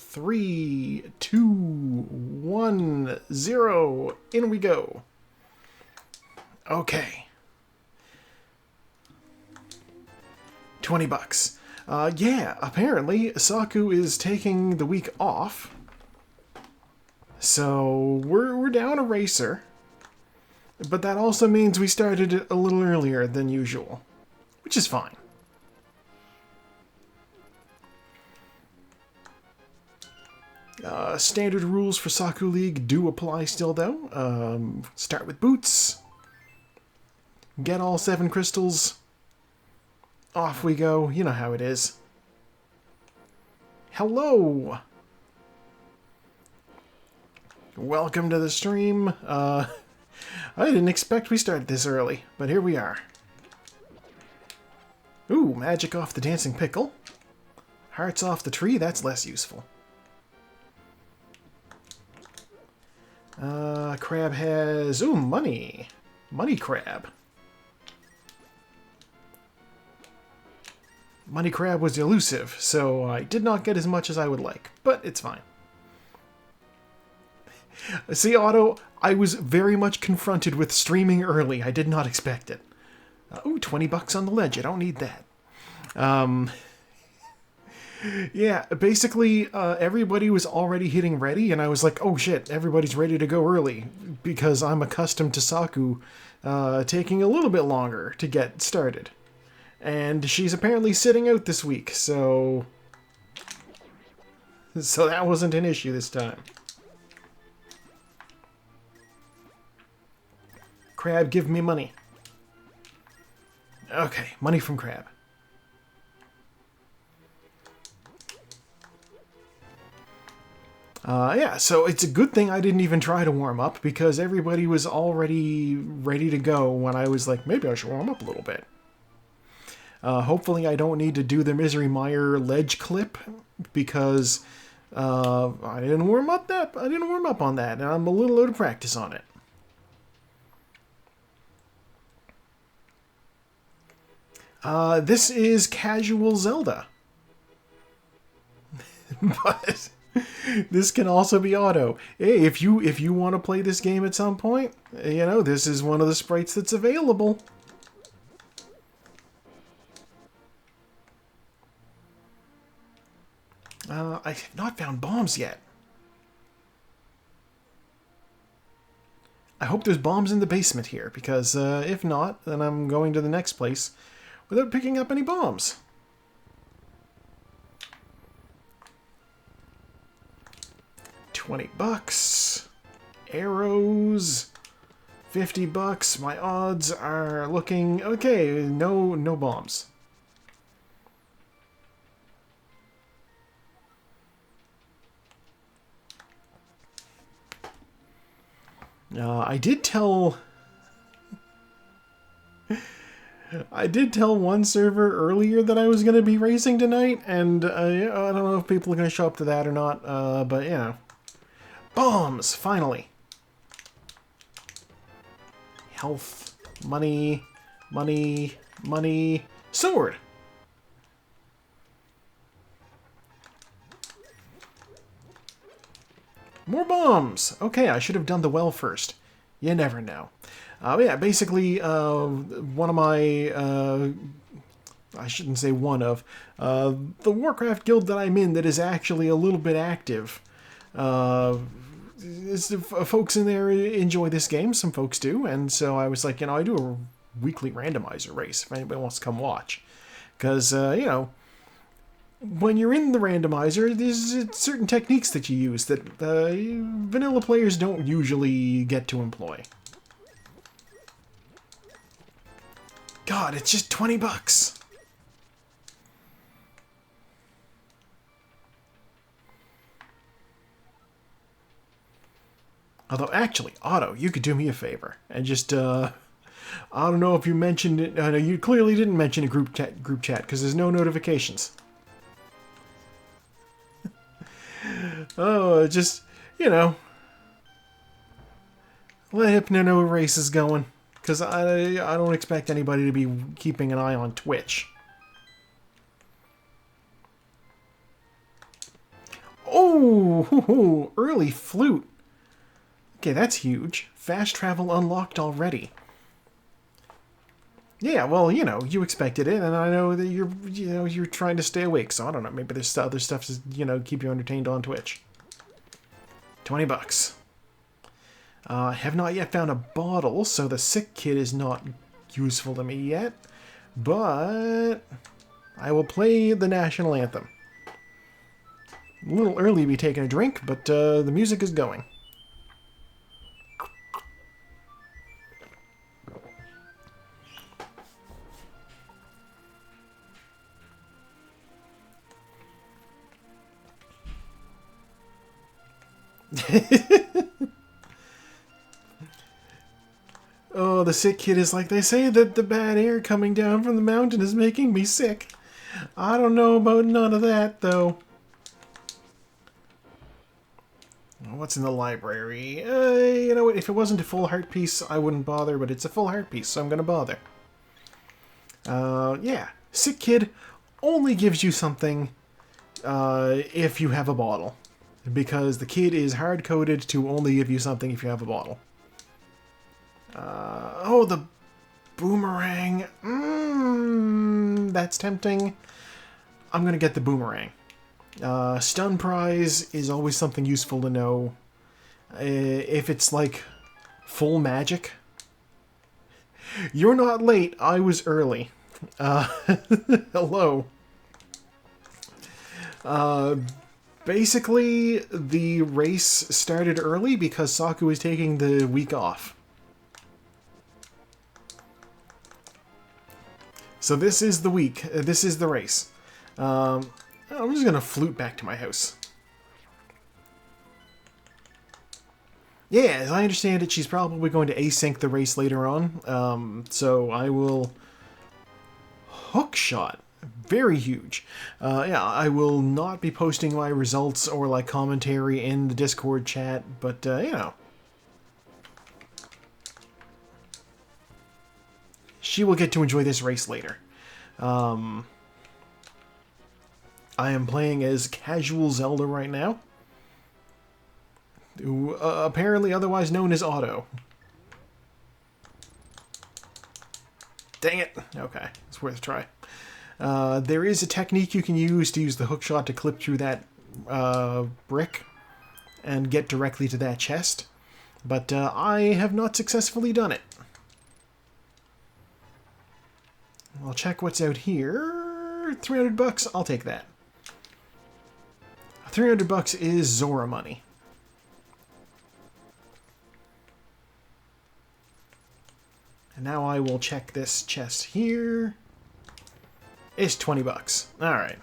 3, 2, 1, 0. In we go. Okay. $20. Yeah, apparently Saku is taking the week off. So we're down a racer. But that also means we started it a little earlier than usual, which is fine. Standard rules for Saku League do apply still, though. Start with boots. Get all 7 crystals. Off we go. You know how it is. Hello! Welcome to the stream. I didn't expect we started this early, but here we are. Ooh, magic off the dancing pickle. Hearts off the tree, that's less useful. Crab has... Ooh, money. Money crab. Money crab was elusive, so I did not get as much as I would like, but it's fine. See, Otto, I was very much confronted with streaming early. I did not expect it. Ooh, $20 on the ledge. I don't need that. Yeah, basically, everybody was already hitting ready, and I was like, oh shit, everybody's ready to go early, because I'm accustomed to Saku taking a little bit longer to get started. And she's apparently sitting out this week, so that wasn't an issue this time. Crab, give me money. Okay, money from Crab. Yeah, so it's a good thing I didn't even try to warm up, because everybody was already ready to go when I was like, maybe I should warm up a little bit. Hopefully I don't need to do the Misery Mire ledge clip, because I didn't warm up on that, and I'm a little out of practice on it. This is casual Zelda. But this can also be auto. Hey, if you want to play this game at some point, you know, this is one of the sprites that's available. I have not found bombs yet. I hope there's bombs in the basement here, because if not, then I'm going to the next place without picking up any bombs. $20. Arrows. $50. My odds are looking okay. No bombs. I did tell one server earlier that I was going to be racing tonight, and I don't know if people are going to show up to that or not, but you know. Bombs! Finally! Health. Money. Money. Money. Sword! More bombs! Okay, I should have done the well first. You never know. Yeah, basically, one of my... I shouldn't say one of. The Warcraft guild that I'm in that is actually a little bit active. Folks in there enjoy this game. Some folks do. And so I was like, you know, I do a weekly randomizer race if anybody wants to come watch. Because, you know, when you're in the randomizer, there's certain techniques that you use that vanilla players don't usually get to employ. God, it's just $20. Although, actually, Otto, you could do me a favor and just, I don't know if you mentioned it. No, you clearly didn't mention a group chat because there's no notifications. Oh, just, you know, let Hypno know race is going, because I don't expect anybody to be keeping an eye on Twitch. Oh, Ooh, early flute. Okay, that's huge. Fast travel unlocked already. Yeah, well, you know, you expected it, and I know that you're trying to stay awake, so I don't know, maybe there's other stuff to, keep you entertained on Twitch. $20. Have not yet found a bottle, so the sick kid is not useful to me yet, but I will play the national anthem. A little early to be taking a drink, but the music is going. Oh, the sick kid is like, they say that the bad air coming down from the mountain is making me sick. I don't know about none of that, though. What's in the library? You know what, if it wasn't a full heart piece, I wouldn't bother, but it's a full heart piece, so I'm gonna bother. Yeah. Sick kid only gives you something if you have a bottle. Because the kid is hard-coded to only give you something if you have a bottle. Oh, the boomerang. That's tempting. I'm gonna get the boomerang. Stun prize is always something useful to know. If it's like full magic. You're not late, I was early. Hello. Basically, the race started early because Saku was taking the week off. So this is the week. This is the race. I'm just going to flute back to my house. Yeah, as I understand it, she's probably going to async the race later on. So I will... Hookshot. Very huge. Yeah, I will not be posting my results or like commentary in the Discord chat, but you know. She will get to enjoy this race later. I am playing as Casual Zelda right now. Who, apparently otherwise known as Otto. Dang it. Okay, it's worth a try. There is a technique you can use to use the hookshot to clip through that brick and get directly to that chest, but I have not successfully done it. I'll check what's out here. $300, I'll take that. $300 is Zora money. And now I will check this chest here. It's $20. Alright.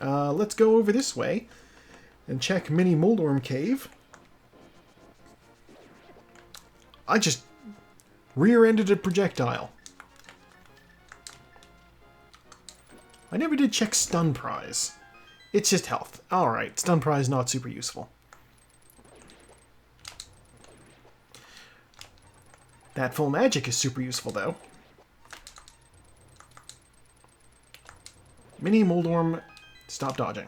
Let's go over this way and check Mini Moldorm Cave. I just rear-ended a projectile. I never did check Stun Prize. It's just health. Alright, Stun Prize not super useful. That full magic is super useful, though. Mini Moldorm, stop dodging.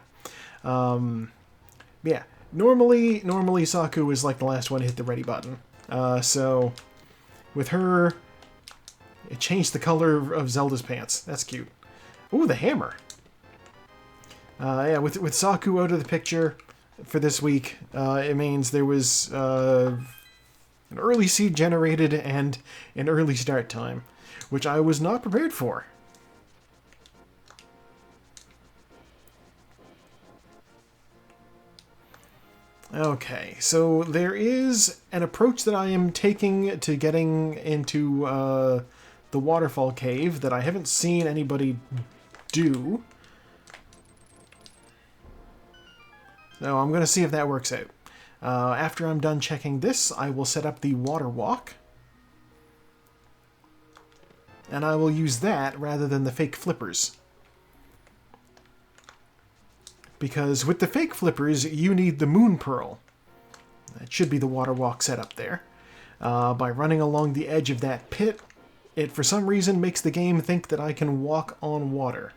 Yeah, normally Saku is like the last one to hit the ready button. So, with her, it changed the color of Zelda's pants. That's cute. Ooh, the hammer. Yeah, with Saku out of the picture for this week, it means there was an early seed generated and an early start time, which I was not prepared for. Okay, so there is an approach that I am taking to getting into the waterfall cave that I haven't seen anybody do. So I'm going to see if that works out. After I'm done checking this, I will set up the water walk. And I will use that rather than the fake flippers. Because with the fake flippers, you need the moon pearl. That should be the water walk set up there. By running along the edge of that pit, it for some reason makes the game think that I can walk on water.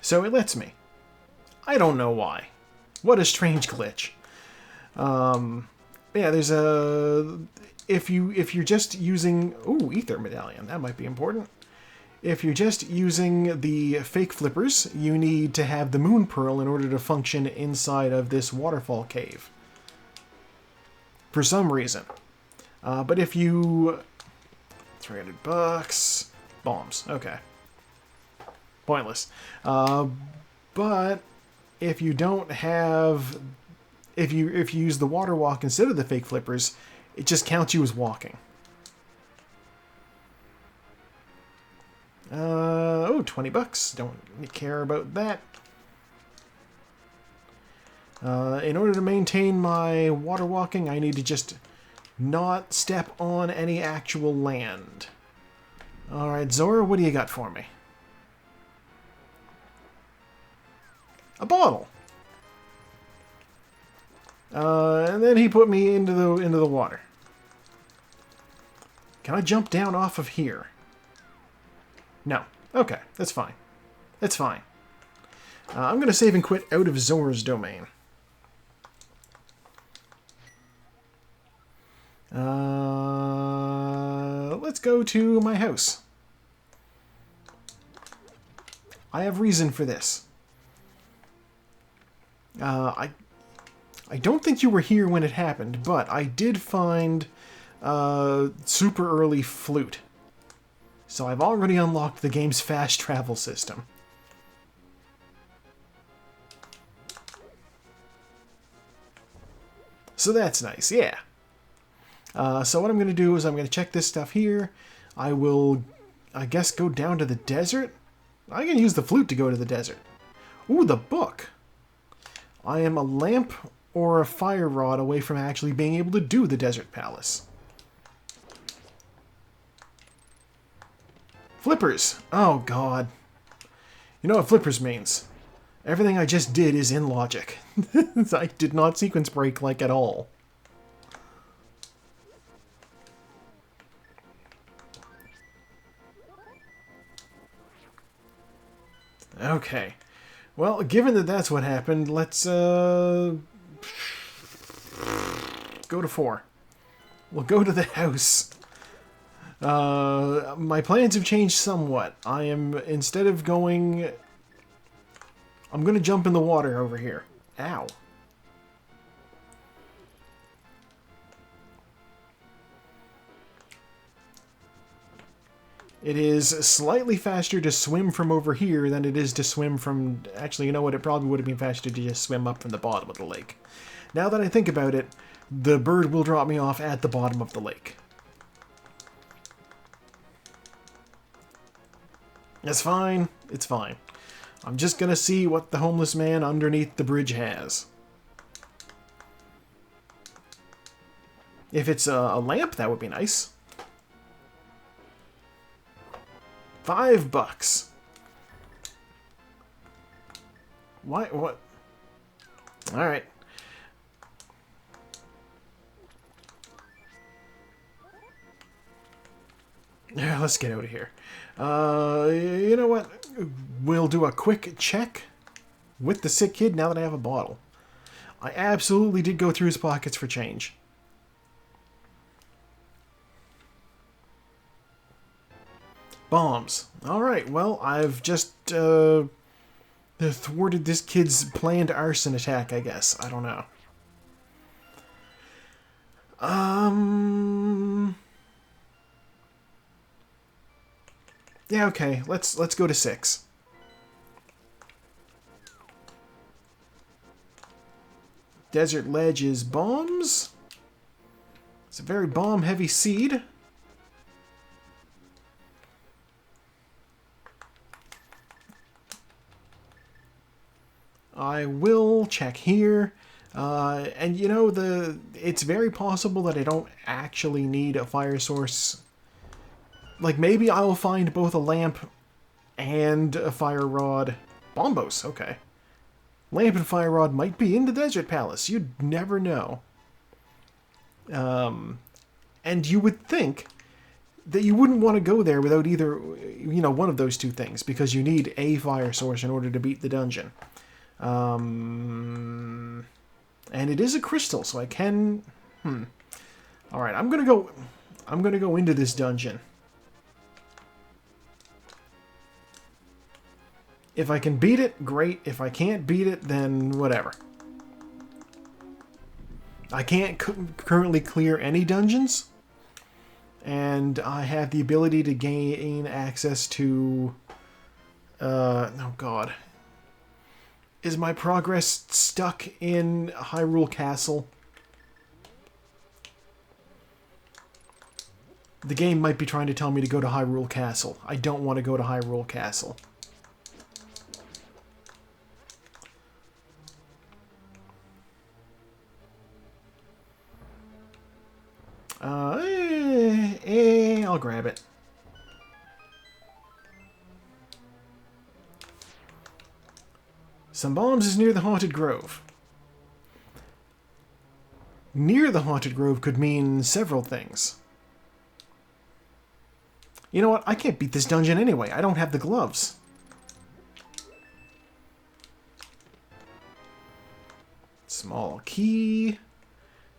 So it lets me. I don't know why. What a strange glitch. Yeah, there's a... If you're just using... Ooh, ether medallion. That might be important. If you're just using the fake flippers, you need to have the moon pearl in order to function inside of this waterfall cave. For some reason. But if you... $300. Bombs. Okay. Pointless. But if you don't have... If you use the water walk instead of the fake flippers, it just counts you as walking. Oh, $20. Don't care about that. In order to maintain my water walking, I need to just not step on any actual land. Alright, Zora, what do you got for me? A bottle. And then he put me into the water. Can I jump down off of here? No. Okay, that's fine. That's fine. I'm going to save and quit out of Zora's domain. Let's go to my house. I have reason for this. I don't think you were here when it happened, but I did find super early flute. So I've already unlocked the game's fast travel system. So that's nice, yeah. So what I'm going to do is I'm going to check this stuff here. I will, I guess, go down to the desert. I can use the flute to go to the desert. Ooh, the book. I am a lamp or a fire rod away from actually being able to do the desert palace. Flippers. Oh, God. You know what flippers means. Everything I just did is in logic. I did not sequence break, like, at all. Okay. Well, given that that's what happened, let's, go to 4. We'll go to the house. My plans have changed somewhat. I am, instead of going... I'm gonna jump in the water over here. Ow. It is slightly faster to swim from over here than it is to swim from... Actually, you know what? It probably would have been faster to just swim up from the bottom of the lake. Now that I think about it, the bird will drop me off at the bottom of the lake. It's fine. It's fine. I'm just gonna see what the homeless man underneath the bridge has. If it's a lamp, that would be nice. $5. Why? What? Alright. Yeah, let's get out of here. You know what? We'll do a quick check with the sick kid now that I have a bottle. I absolutely did go through his pockets for change. Bombs. Alright, well, I've just thwarted this kid's planned arson attack, I guess. I don't know. Yeah, okay. Let's go to 6. Desert ledge is bombs. It's a very bomb-heavy seed. I will check here. And you know, it's very possible that I don't actually need a fire source. Like, maybe I'll find both a lamp and a fire rod. Bombos, okay. Lamp and fire rod might be in the desert palace. You'd never know. And you would think that you wouldn't want to go there without either, one of those two things, because you need a fire source in order to beat the dungeon. And it is a crystal, so I can... All right, I'm gonna go into this dungeon. If I can beat it, great. If I can't beat it, then whatever. I can't currently clear any dungeons, and I have the ability to gain access to... oh god. Is my progress stuck in Hyrule Castle? The game might be trying to tell me to go to Hyrule Castle. I don't want to go to Hyrule Castle. I'll grab it. Some bombs is near the Haunted Grove. Near the Haunted Grove could mean several things. You know what? I can't beat this dungeon anyway. I don't have the gloves. Small key.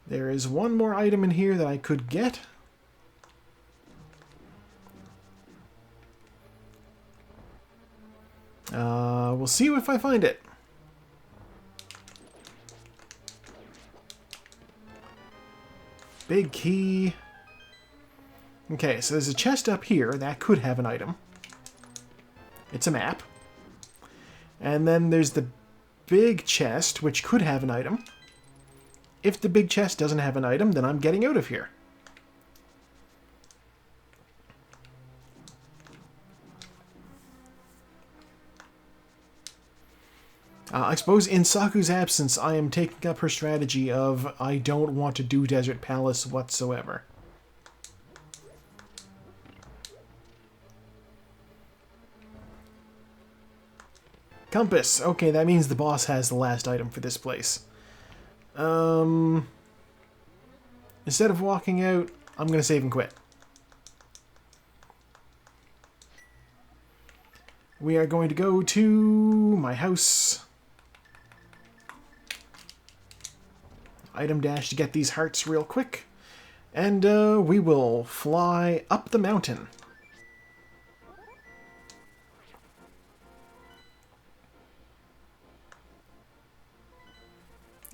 There is one more item in here that I could get. We'll see if I find it. Big key. Okay, so there's a chest up here that could have an item. It's a map. And then there's the big chest, which could have an item. If the big chest doesn't have an item, then I'm getting out of here. I suppose in Saku's absence, I am taking up her strategy of I don't want to do Desert Palace whatsoever. Compass. Okay, that means the boss has the last item for this place. Instead of walking out, I'm going to save and quit. We are going to go to my house. Item dash to get these hearts real quick. And we will fly up the mountain.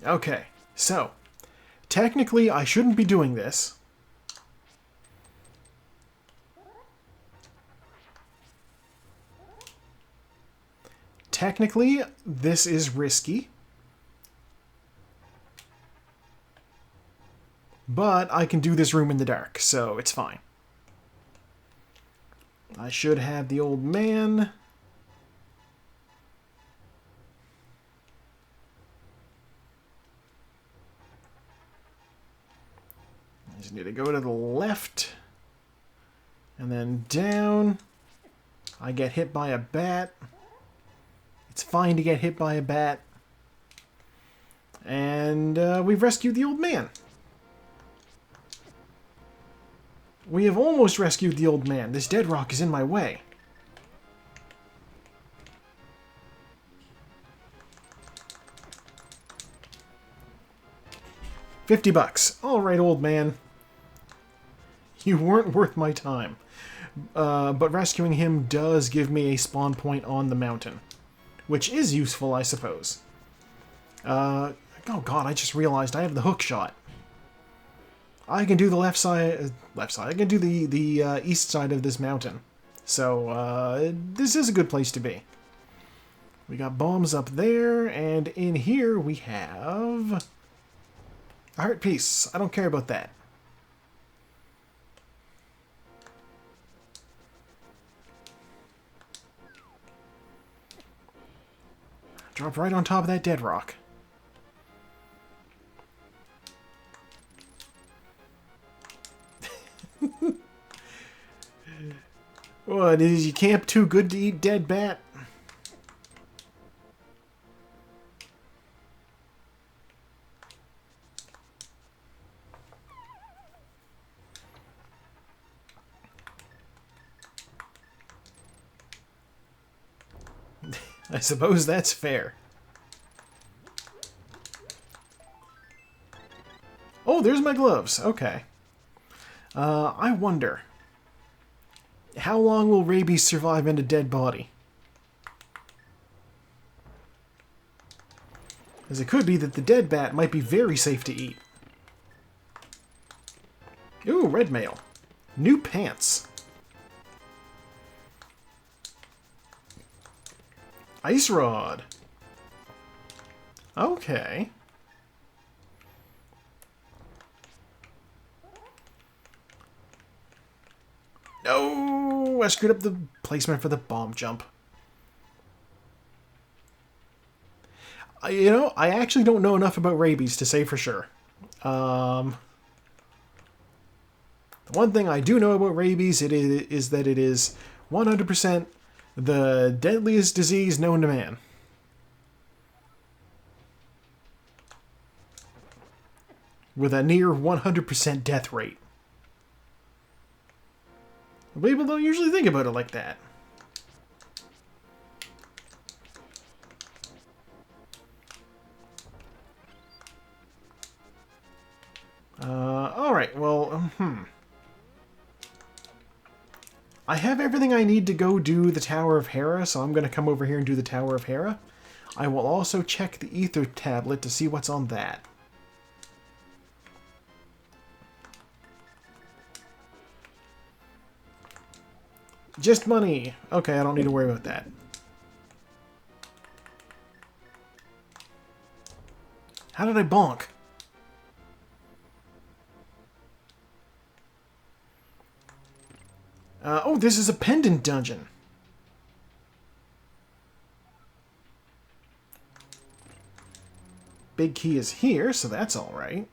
Okay, so technically I shouldn't be doing this. Technically, this is risky. But I can do this room in the dark, so it's fine. I should have the old man. I just need to go to the left. And then down. I get hit by a bat. It's fine to get hit by a bat. And we've rescued the old man. We have almost rescued the old man. This dead rock is in my way. $50. All right, old man. You weren't worth my time. But rescuing him does give me a spawn point on the mountain, which is useful, I suppose. Oh god, I just realized I have the hook shot. I can do the left side. I can do the east side of this mountain. So this is a good place to be. We got bombs up there, and in here we have a heart piece. I don't care about that. Drop right on top of that dead rock. What, is your camp too good to eat dead bat? I suppose that's fair. Oh, there's my gloves. Okay. I wonder, how long will rabies survive in a dead body? Because it could be that the dead bat might be very safe to eat. Ooh, red mail. New pants. Ice rod. Okay. No! I screwed up the placement for the bomb jump. You know, I actually don't know enough about rabies to say for sure. The one thing I do know about rabies is that it is 100% the deadliest disease known to man. With a near 100% death rate. People don't usually think about it like that. Alright, well, I have everything I need to go do the Tower of Hera, so I'm going to come over here and do the Tower of Hera. I will also check the Ether tablet to see what's on that. Just money. Okay, I don't need to worry about that. How did I bonk? Oh, this is a pendant dungeon. Big key is here, so that's alright.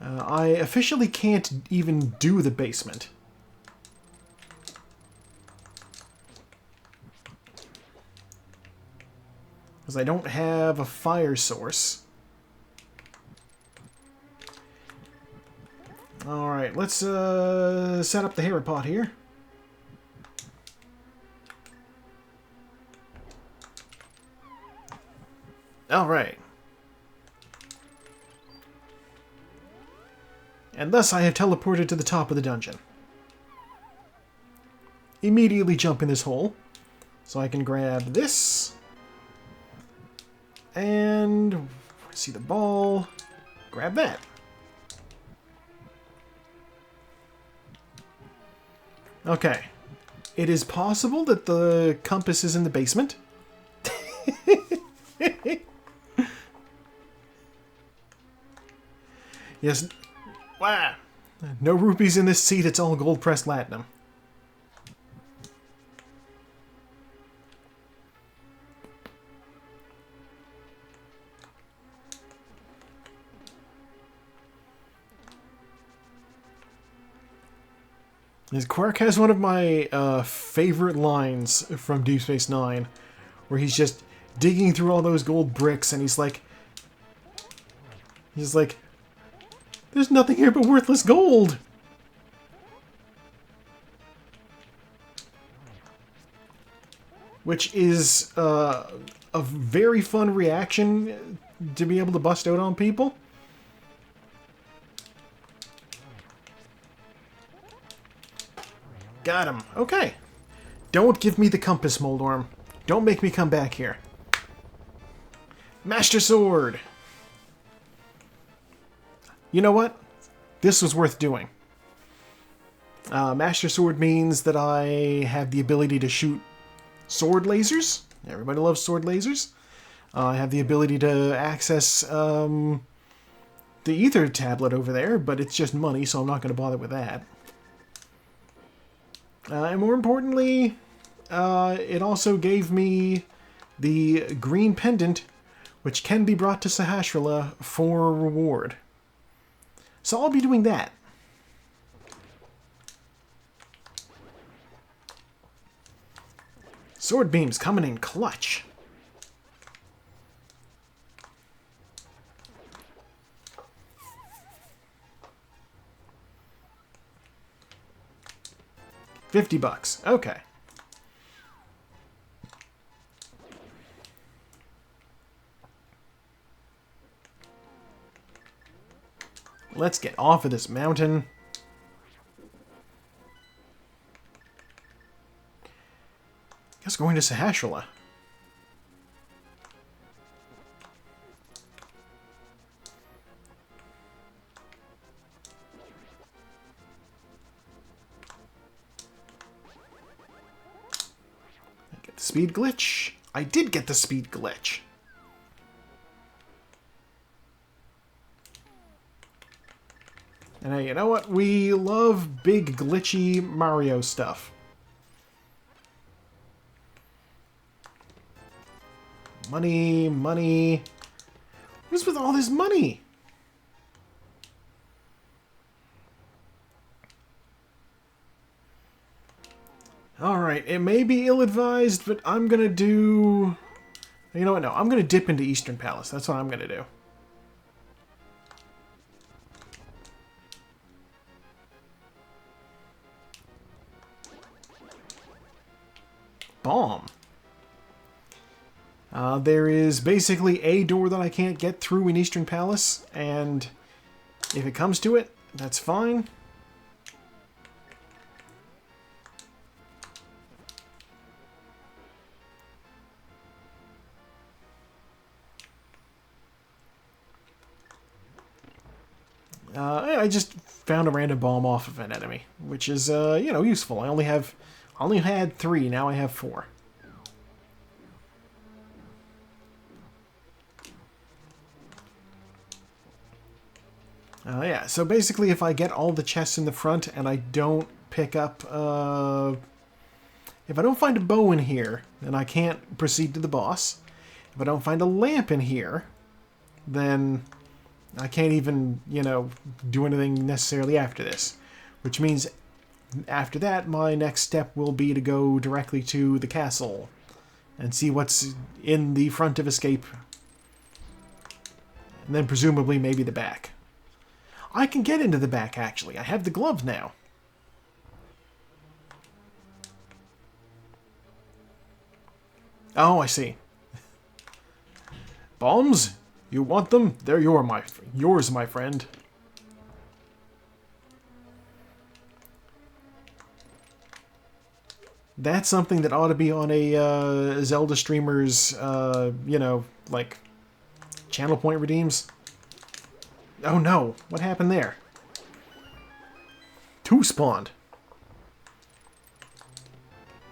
I officially can't even do the basement. Because I don't have a fire source. Alright, let's set up the Hera pot here. Alright. And thus I have teleported to the top of the dungeon. Immediately jump in this hole. So I can grab this. And see the ball. Grab that. Okay. It is possible that the compass is in the basement. Yes. Wow. No rupees in this seat, it's all gold pressed platinum. His Quark has one of my favorite lines from Deep Space Nine, where he's just digging through all those gold bricks, and he's like, there's nothing here but worthless gold! Which is a very fun reaction to be able to bust out on people. Got him. Okay. Don't give me the compass, Moldorm. Don't make me come back here. Master Sword! You know what? This was worth doing. Master Sword means that I have the ability to shoot sword lasers. Everybody loves sword lasers. I have the ability to access the Ether tablet over there, but it's just money, so I'm not going to bother with that. And more importantly, it also gave me the green pendant, which can be brought to Sahasrahla for reward. So I'll be doing that. Sword beams coming in clutch. $50. Okay. Let's get off of this mountain. Guess going to Sahasrahla. Get the speed glitch. I did get the speed glitch. And you know what? We love big glitchy Mario stuff. Money, money. What is with all this money? Alright, it may be ill-advised, but I'm gonna do... You know what? No, I'm gonna dip into Eastern Palace. That's what I'm gonna do. Bomb. There is basically a door that I can't get through in Eastern Palace, and if it comes to it, that's fine. I just found a random bomb off of an enemy, which is, you know, useful. I only had 3, now I have 4. Yeah, so basically if I get all the chests in the front and I don't pick up, if I don't find a bow in here, then I can't proceed to the boss. If I don't find a lamp in here, then I can't even, you know, do anything necessarily after this. Which means after that, my next step will be to go directly to the castle and see what's in the front of Escape. And then presumably maybe the back. I can get into the back, actually. I have the gloves now. Oh, I see. Bombs? You want them? They're yours, my friend. That's something that ought to be on a Zelda streamer's, you know, like, channel point redeems. Oh no, what happened there? 2 spawned.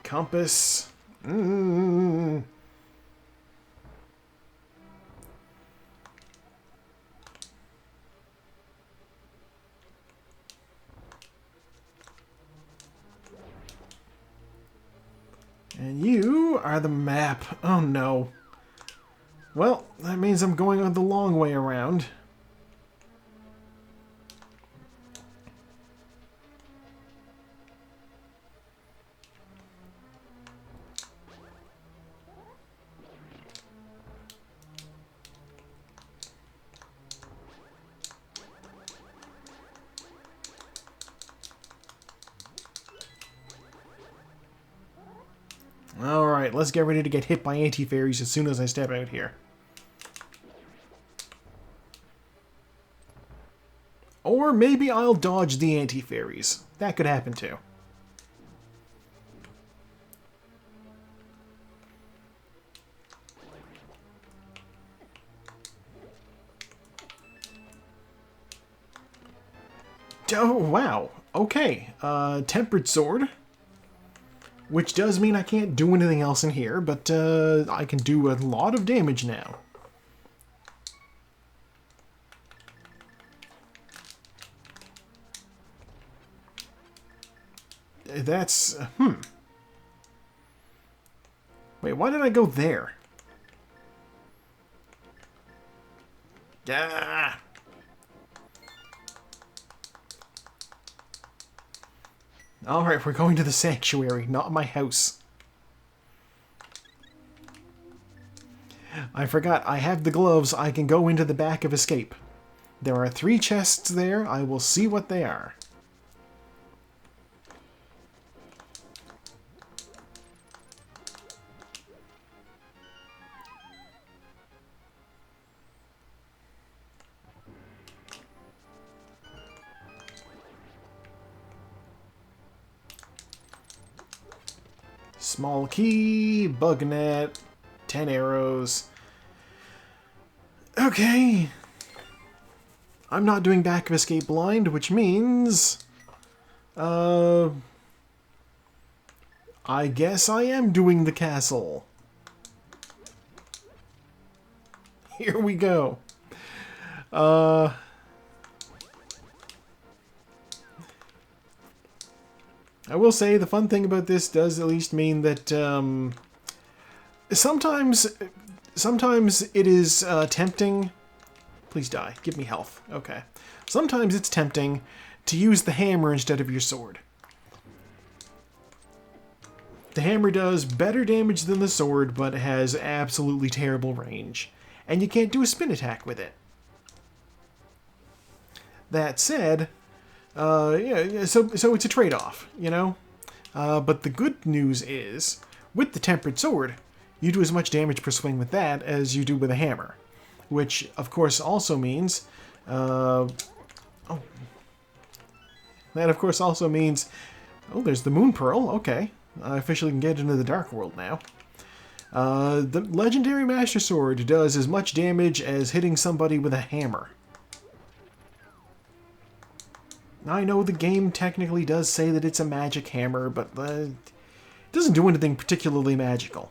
Compass. And you are the map. Oh no. Well, that means I'm going on the long way around. Alright, let's get ready to get hit by anti-fairies as soon as I step out here. Or maybe I'll dodge the anti-fairies. That could happen too. Oh, wow. Okay. Tempered Sword. Which does mean I can't do anything else in here, but I can do a lot of damage now. That's... Wait, why did I go there? Ah! Alright, we're going to the sanctuary, not my house. I forgot, I have the gloves, I can go into the back of Escape. There are 3 chests there, I will see what they are. Small key, bug net, 10 arrows. Okay. I'm not doing back of escape blind, which means... I guess I am doing the castle. Here we go. I will say the fun thing about this does at least mean that sometimes it is tempting. Please die. Give me health. Okay. Sometimes it's tempting to use the hammer instead of your sword. The hammer does better damage than the sword, but has absolutely terrible range. And you can't do a spin attack with it. That said, yeah, so it's a trade-off, you know? But the good news is, with the tempered sword, you do as much damage per swing with that as you do with a hammer. Which, of course, also means... that, of course, also means... Oh, there's the Moon Pearl. Okay. I officially can get into the Dark World now. The Legendary Master Sword does as much damage as hitting somebody with a hammer. I know the game technically does say that it's a magic hammer, but it doesn't do anything particularly magical.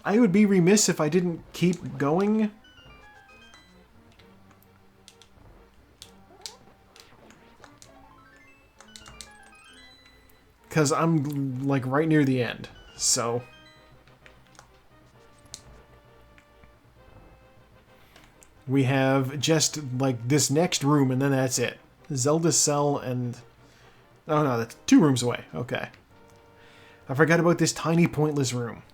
I would be remiss if I didn't keep going. Because I'm, like, right near the end, so... We have just, like, this next room, and then that's it. Zelda's cell and... Oh no, that's 2 rooms away. Okay. I forgot about this tiny, pointless room.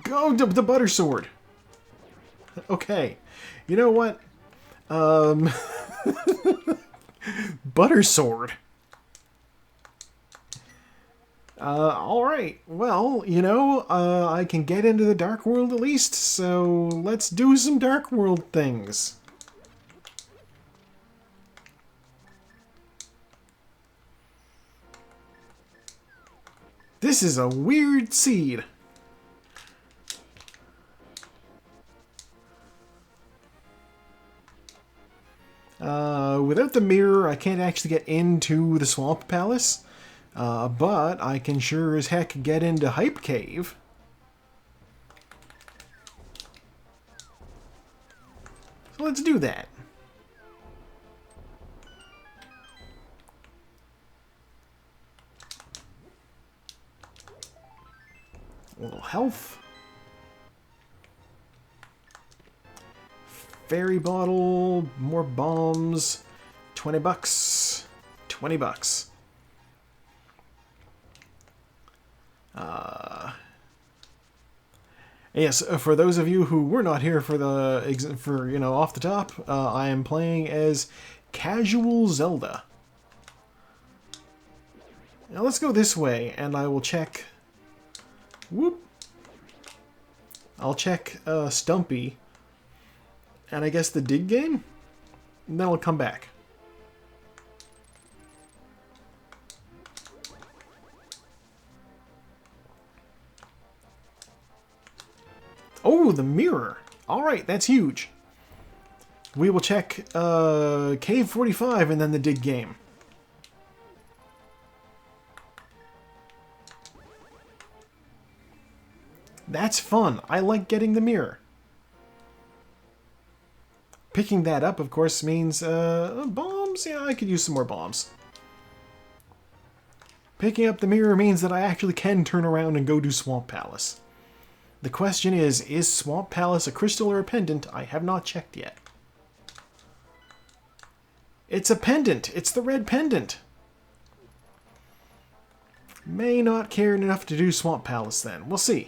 Go to the butter sword. Okay. You know what? Butter sword. Alright. Well, you know, I can get into the Dark World at least, so let's do some Dark World things. This is a weird seed. Without the mirror, I can't actually get into the Swamp Palace, but I can sure as heck get into Hype Cave. So let's do that. A little health. Fairy bottle, more bombs, 20 bucks, 20 bucks. Yes, for those of you who were not here for you know, off the top, I am playing as Casual Zelda. Now let's go this way, and I will check. Whoop. I'll check Stumpy. And I guess the dig game? And then I'll come back. Oh, the mirror! Alright, that's huge. We will check Cave 45 and then the dig game. That's fun. I like getting the mirror. Picking that up, of course, means bombs. Yeah, I could use some more bombs. Picking up the mirror means that I actually can turn around and go do Swamp Palace. The question is Swamp Palace a crystal or a pendant? I have not checked yet. It's a pendant. It's the red pendant. May not care enough to do Swamp Palace then. We'll see.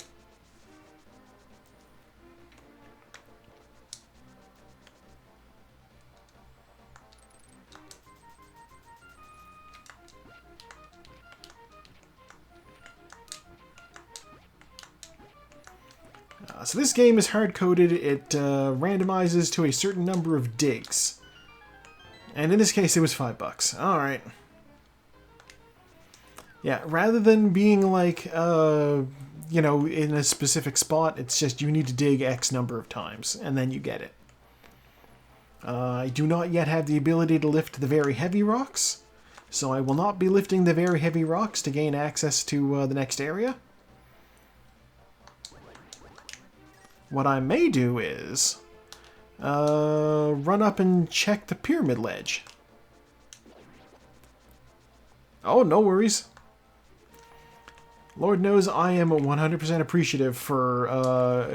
So this game is hard-coded. It randomizes to a certain number of digs. And in this case, it was $5. Alright. Yeah, rather than being like, you know, in a specific spot, it's just you need to dig X number of times, and then you get it. I do not yet have the ability to lift the very heavy rocks, so I will not be lifting the very heavy rocks to gain access to the next area. What I may do is run up and check the pyramid ledge. Oh, no worries. Lord knows I am 100% appreciative for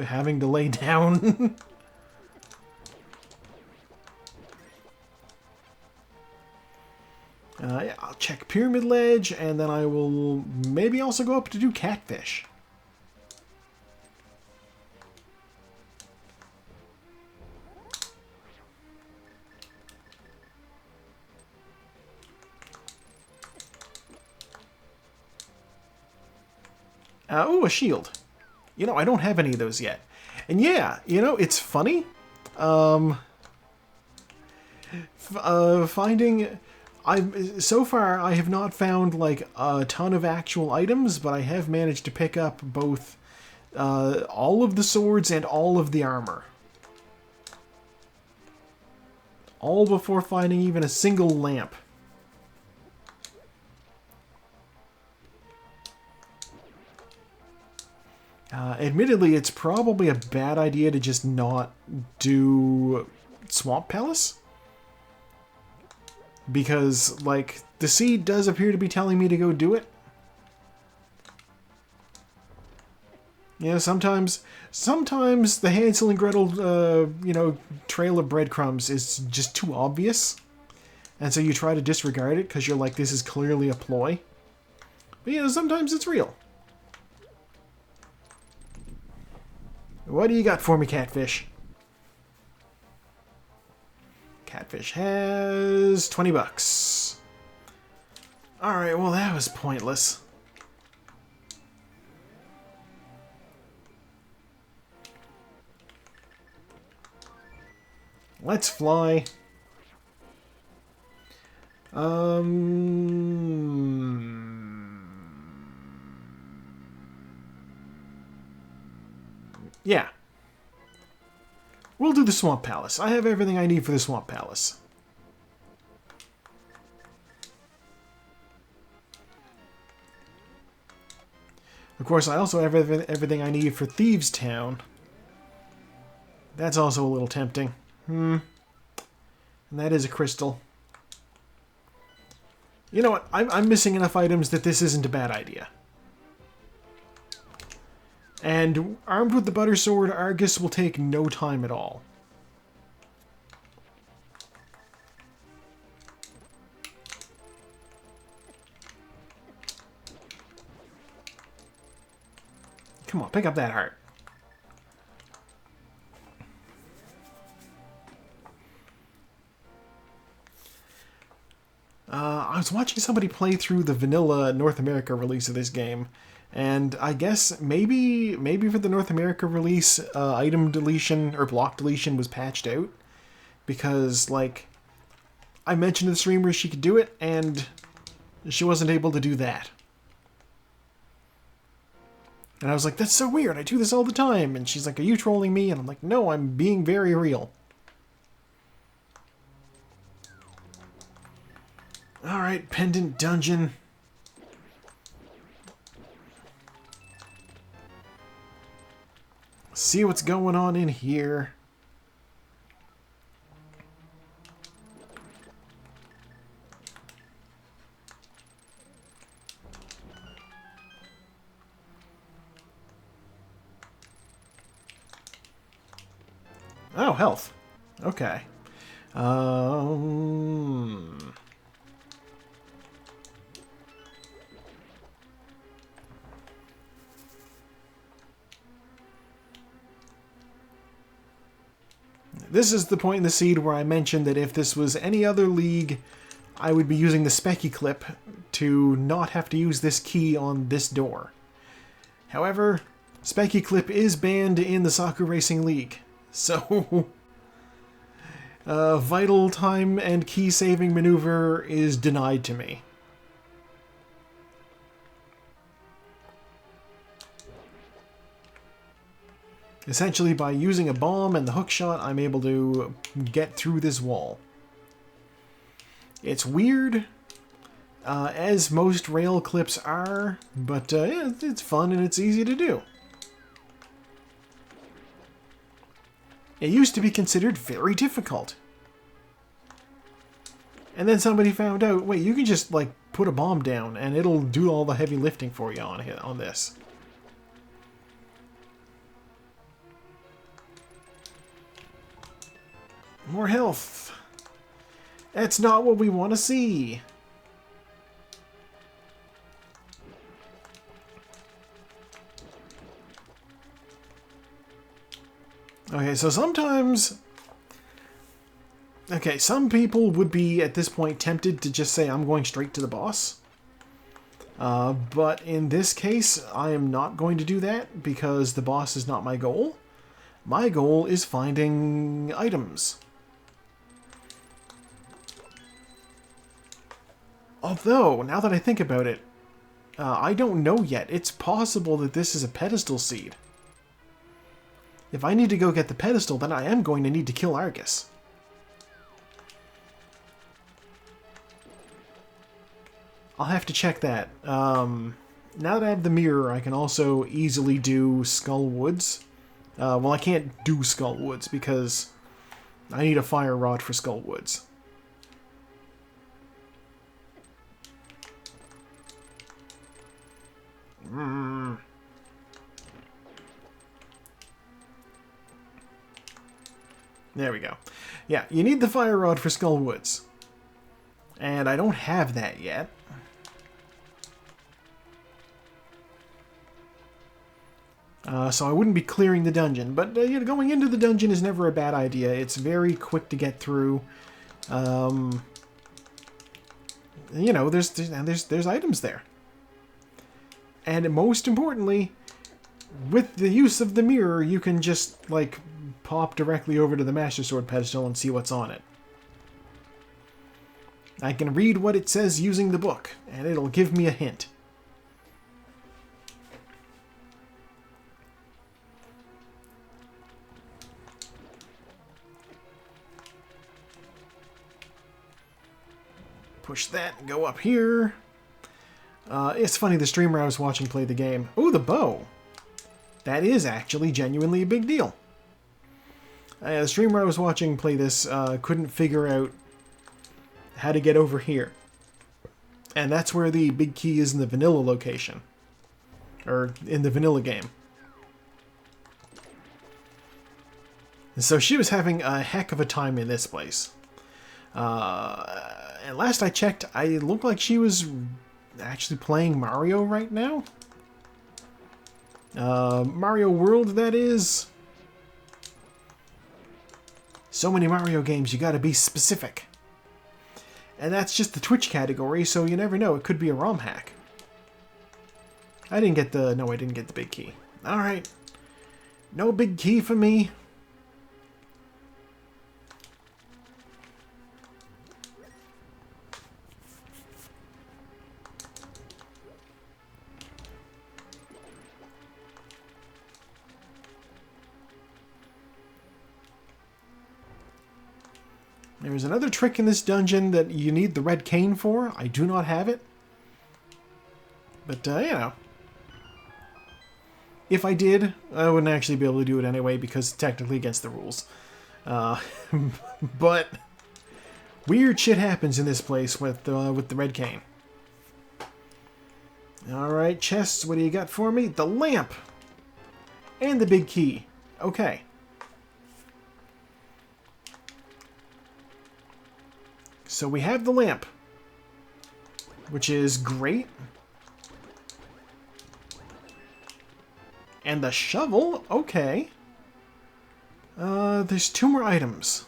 having to lay down. Yeah, I'll check pyramid ledge, and then I will maybe also go up to do catfish. Oh, a shield. You know, I don't have any of those yet. And yeah, you know, it's funny. Finding... so far, I have not found, like, a ton of actual items, but I have managed to pick up both all of the swords and all of the armor. All before finding even a single lamp. Admittedly, it's probably a bad idea to just not do Swamp Palace. Because, like, the seed does appear to be telling me to go do it. You know, sometimes the Hansel and Gretel, you know, trail of breadcrumbs is just too obvious. And so you try to disregard it because you're like, this is clearly a ploy. But, you know, sometimes it's real. What do you got for me, Catfish? Catfish has $20. Alright, well that was pointless. Let's fly. Yeah. We'll do the Swamp Palace. I have everything I need for the Swamp Palace. Of course, I also have everything I need for Thieves Town. That's also a little tempting. And that is a crystal. You know what? I'm missing enough items that this isn't a bad idea. And armed with the Butter Sword, Argus will take no time at all. Come on, pick up that heart. I was watching somebody play through the vanilla North America release of this game, and I guess maybe for the North America release, item deletion or block deletion was patched out, because, like, I mentioned to the streamer she could do it, and she wasn't able to do that. And I was like, that's so weird, I do this all the time. And she's like, are you trolling me? And I'm like, no, I'm being very real. Alright, Pendant Dungeon. See what's going on in here. Oh, health. Okay. This is the point in the seed where I mentioned that if this was any other league, I would be using the Specky clip to not have to use this key on this door. However, Spiky Clip is banned in the Saku-Racing League. So, vital time and key saving maneuver is denied to me. Essentially, by using a bomb and the hook shot, I'm able to get through this wall. It's weird, as most rail clips are, but yeah, it's fun and it's easy to do. It used to be considered very difficult. And then somebody found out, wait, you can just, like, put a bomb down and it'll do all the heavy lifting for you on this. More health. That's not what we want to see. Okay, so sometimes... Okay, some people would be, at this point, tempted to just say, I'm going straight to the boss. But in this case, I am not going to do that, because the boss is not my goal. My goal is finding items. Although, now that I think about it, I don't know yet. It's possible that this is a pedestal seed. If I need to go get the pedestal, then I am going to need to kill Argus. I'll have to check that. Now that I have the mirror, I can also easily do Skull Woods. Well, I can't do Skull Woods because I need a fire rod for Skull Woods. There we go. Yeah, you need the fire rod for Skull Woods. And I don't have that yet. So I wouldn't be clearing the dungeon. But you know, going into the dungeon is never a bad idea. It's very quick to get through. You know, there's items there. And most importantly, with the use of the mirror, you can just, like, pop directly over to the Master Sword pedestal and see what's on it. I can read what it says using the book, and it'll give me a hint. Push that and go up here. It's funny, the streamer I was watching play the game. Oh, the bow! That is actually genuinely a big deal. The streamer I was watching play this couldn't figure out how to get over here. And that's where the big key is in the vanilla location. Or in the vanilla game. And so she was having a heck of a time in this place. And last I checked, it looked like she was actually playing Mario right now. Mario World, that is. So many Mario games, you gotta be specific. And that's just the Twitch category, so you never know, it could be a ROM hack. I didn't get the big key. Alright. No big key for me. There's another trick in this dungeon that you need the red cane for. I do not have it. But, you know. If I did, I wouldn't actually be able to do it anyway because it's technically against the rules. But weird shit happens in this place with the red cane. Alright, chests, what do you got for me? The lamp! And the big key. Okay. So we have the lamp, which is great. And the shovel, okay. There's 2 more items.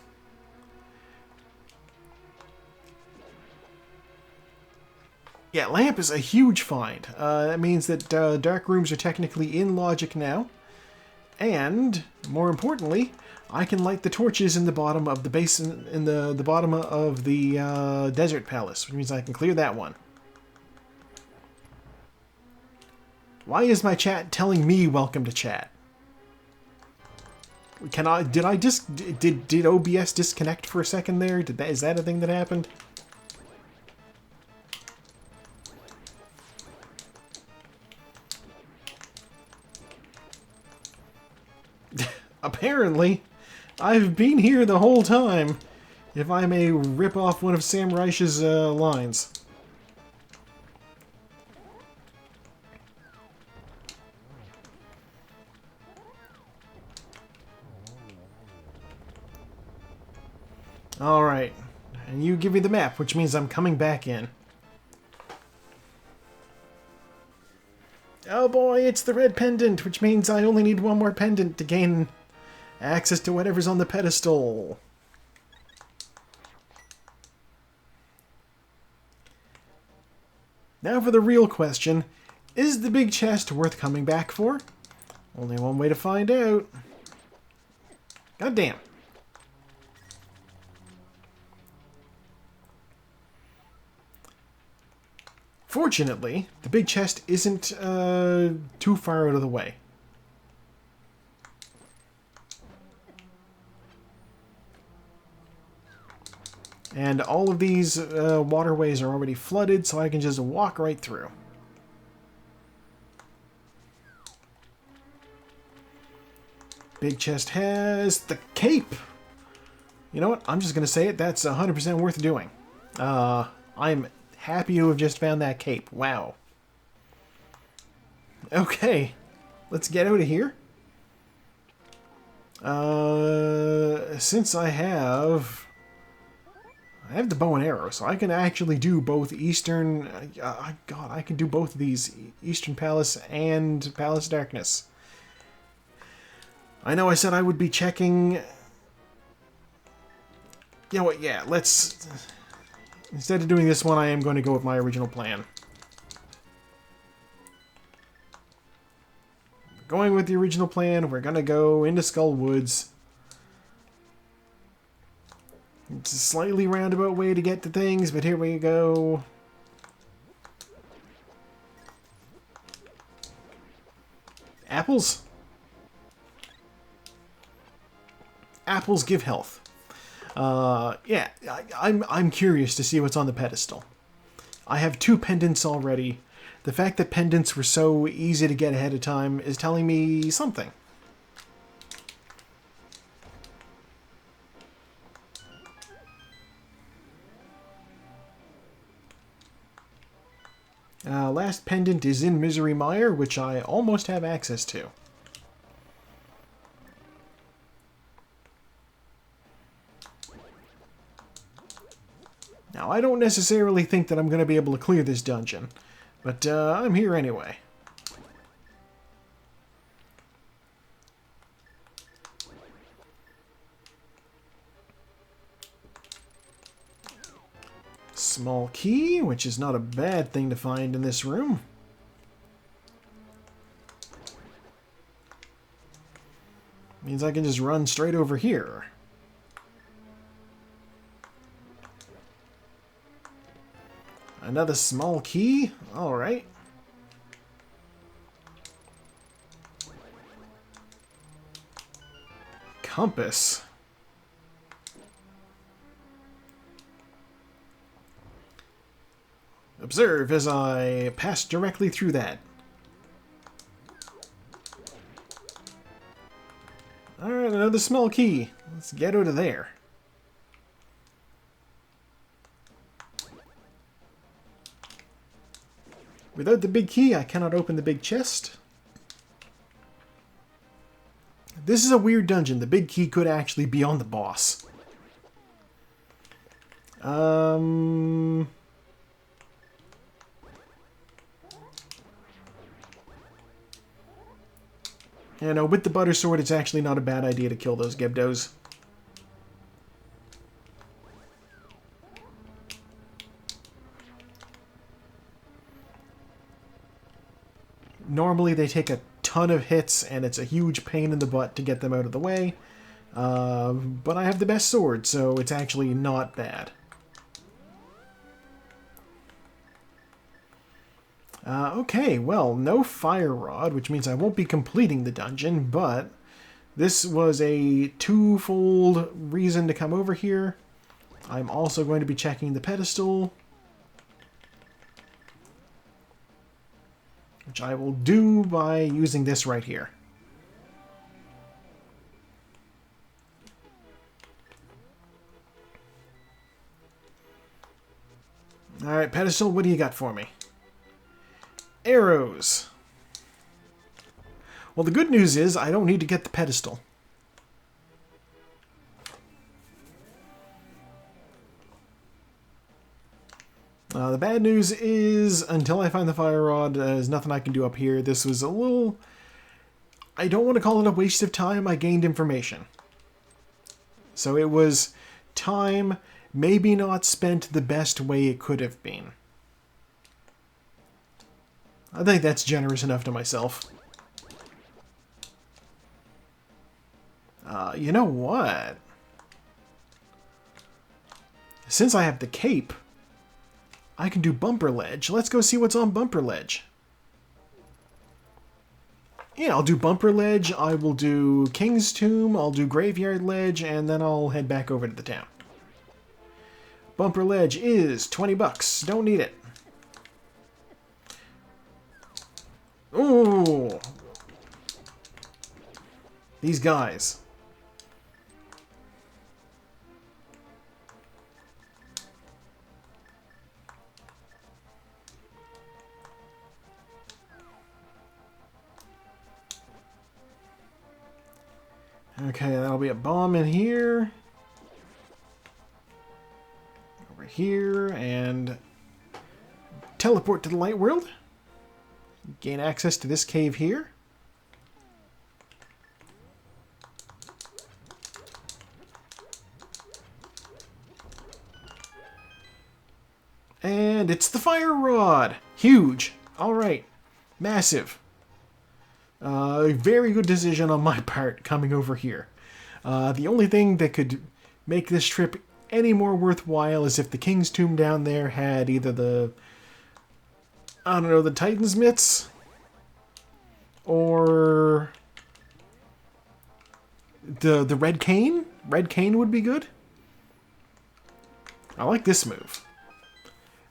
Yeah, lamp is a huge find. That means that dark rooms are technically in logic now. And, more importantly, I can light the torches in the bottom of the basin, in the bottom of the desert palace, which means I can clear that one. Why is my chat telling me welcome to chat? Did OBS disconnect for a second there? Is that a thing that happened? Apparently, I've been here the whole time, if I may rip off one of Sam Reich's lines. Alright, and you give me the map, which means I'm coming back in. Oh boy, it's the red pendant, which means I only need one more pendant to gain access to whatever's on the pedestal. Now for the real question, is the big chest worth coming back for? Only one way to find out. God damn. Fortunately, the big chest isn't too far out of the way. And all of these waterways are already flooded, so I can just walk right through. Big chest has the cape. You know what? I'm just going to say it. That's 100% worth doing. I'm happy to have just found that cape. Wow. Okay. Let's get out of here. Since I have the bow and arrow, so I can actually do both Eastern... God, I can do both of these. Eastern Palace and Palace Darkness. I know I said I would be checking... You know what, yeah, let's... Instead of doing this one, I am going to go with my original plan. Going with the original plan, we're going to go into Skull Woods. It's a slightly roundabout way to get to things, but here we go. Apples? Apples give health. Yeah, I'm curious to see what's on the pedestal. I have 2 pendants already. The fact that pendants were so easy to get ahead of time is telling me something. Last pendant is in Misery Mire, which I almost have access to. Now, I don't necessarily think that I'm going to be able to clear this dungeon, but I'm here anyway. Small key, which is not a bad thing to find in this room. Means I can just run straight over here. Another small key? Alright. Compass. Observe as I pass directly through that. Alright, another small key. Let's get out of there. Without the big key, I cannot open the big chest. This is a weird dungeon. The big key could actually be on the boss. You know, with the butter sword, it's actually not a bad idea to kill those Gebdos. Normally they take a ton of hits, and it's a huge pain in the butt to get them out of the way. But I have the best sword, so it's actually not bad. Okay, well, no fire rod, which means I won't be completing the dungeon, but this was a twofold reason to come over here. I'm also going to be checking the pedestal, which I will do by using this right here. Alright, pedestal, what do you got for me? Arrows. Well, the good news is I don't need to get the pedestal. The bad news is, until I find the fire rod, there's nothing I can do up here. This was a little... I don't want to call it a waste of time. I gained information. So it was time maybe not spent the best way it could have been. I think that's generous enough to myself. You know what? Since I have the cape, I can do bumper ledge. Let's go see what's on bumper ledge. Yeah, I'll do bumper ledge, I will do King's Tomb, I'll do graveyard ledge, and then I'll head back over to the town. Bumper ledge is 20 bucks. Don't need it. Ooh. These guys. Okay, that'll be a bomb in here. Over here, and teleport to the light world. Gain access to this cave here. And it's the fire rod! Huge! Alright. Massive. Very good decision on my part coming over here. The only thing that could make this trip any more worthwhile is if the King's Tomb down there had either the... I don't know, the Titan's Mitts? Or... the Red Cane? Red Cane would be good. I like this move.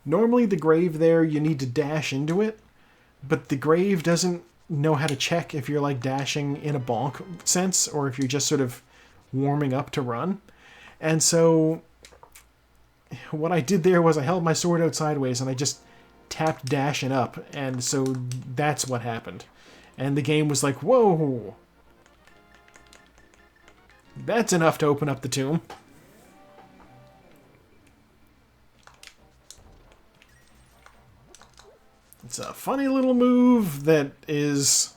Normally the grave there, you need to dash into it, but the grave doesn't know how to check if you're like dashing in a bonk sense or if you're just sort of warming up to run. And so what I did there was I held my sword out sideways and I just tapped dashing up, and so that's what happened. And the game was like, whoa, that's enough to open up the tomb. It's a funny little move that is...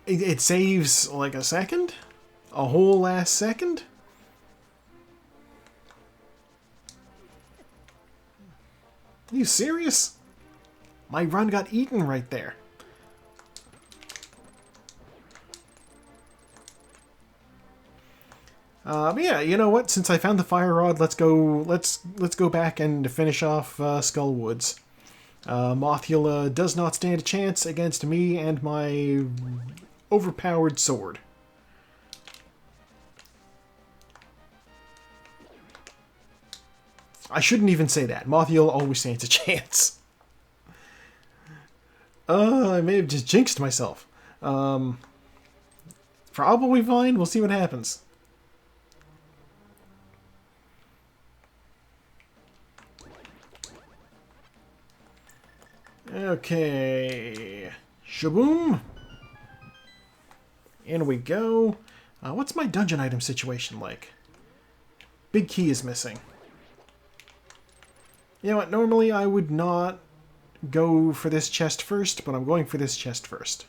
It saves like a second? A whole last second? Are you serious? My run got eaten right there. But yeah, you know what? Since I found the fire rod, let's go back and finish off Skull Woods. Mothula does not stand a chance against me and my overpowered sword. I shouldn't even say that. Mothula always stands a chance. I may have just jinxed myself. Probably fine. We'll see what happens. Okay. Shaboom. In we go. What's my dungeon item situation like? Big key is missing. You know what? Normally I would not go for this chest first, but I'm going for this chest first.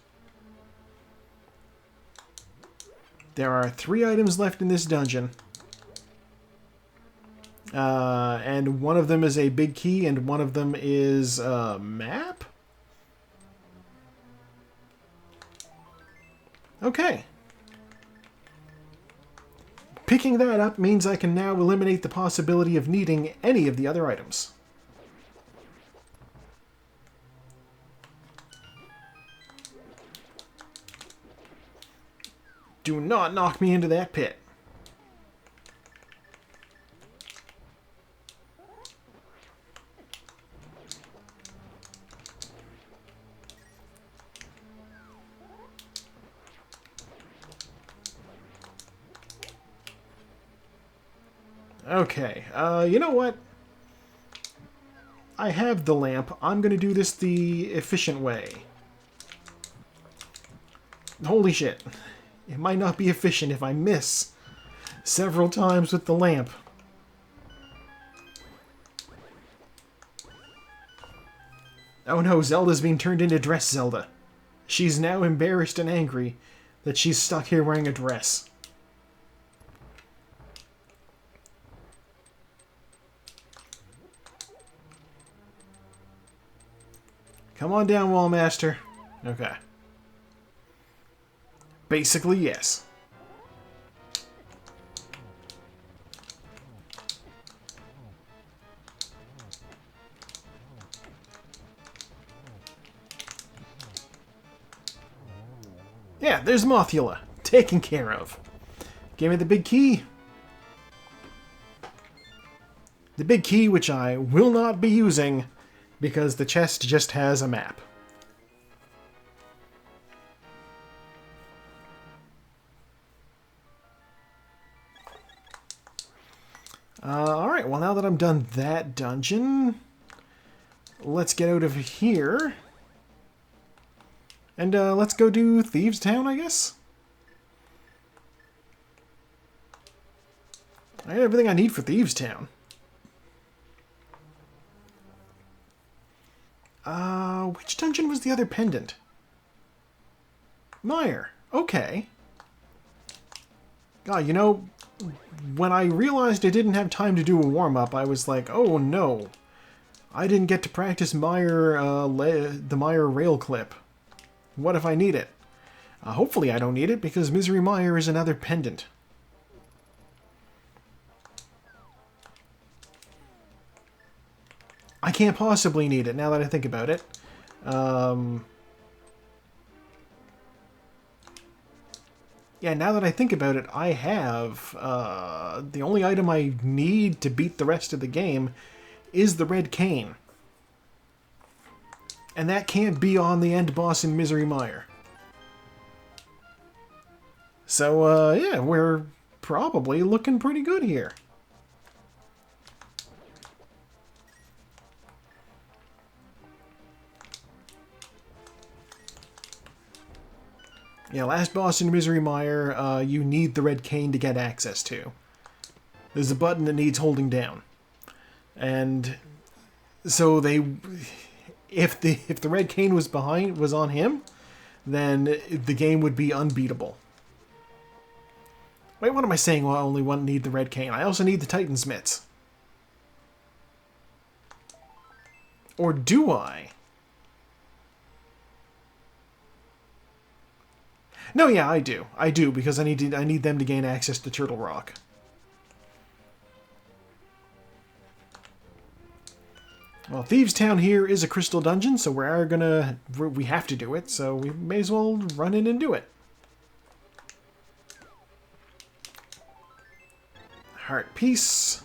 There are 3 items left in this dungeon. And one of them is a big key, and one of them is a map? Okay. Picking that up means I can now eliminate the possibility of needing any of the other items. Do not knock me into that pit. Okay, you know what? I have the lamp. I'm gonna do this the efficient way. Holy shit. It might not be efficient if I miss several times with the lamp. Oh no, Zelda's being turned into Dress Zelda. She's now embarrassed and angry that she's stuck here wearing a dress. Come on down, Wallmaster. Okay. Basically, yes. Yeah, there's Mothula. Taken care of. Give me the big key. The big key, which I will not be using, because the chest just has a map. Alright, well now that I'm done that dungeon, let's get out of here. And let's go do Thieves Town, I guess? I have everything I need for Thieves Town. Which dungeon was the other pendant? Mire. Okay. God, you know, when I realized I didn't have time to do a warm-up, I was like, oh no. I didn't get to practice Mire, the Mire rail clip. What if I need it? Hopefully I don't need it, because Misery Mire is another pendant. I can't possibly need it, now that I think about it. Yeah, now that I think about it, I have... the only item I need to beat the rest of the game is the red cane. And that can't be on the end boss in Misery Mire. So, yeah, we're probably looking pretty good here. Yeah, last boss in Misery Mire, you need the red cane to get access to. There's a button that needs holding down. And so they... If the red cane was on him, then the game would be unbeatable. Wait, what am I saying? Well, I only need the red cane. I also need the Titan's mitts. Or do I? No, yeah, I do. I do, because I need them to gain access to Turtle Rock. Well, Thieves Town here is a crystal dungeon, so we have to do it, so we may as well run in and do it. Heart piece.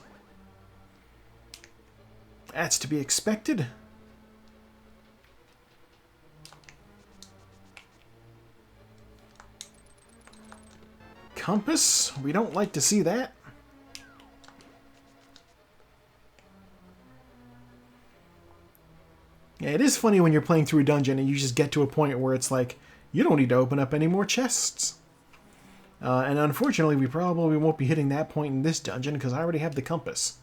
That's to be expected. Compass. We don't like to see that. Yeah, it is funny when you're playing through a dungeon and you just get to a point where it's like, you don't need to open up any more chests. And unfortunately, we probably won't be hitting that point in this dungeon because I already have the compass.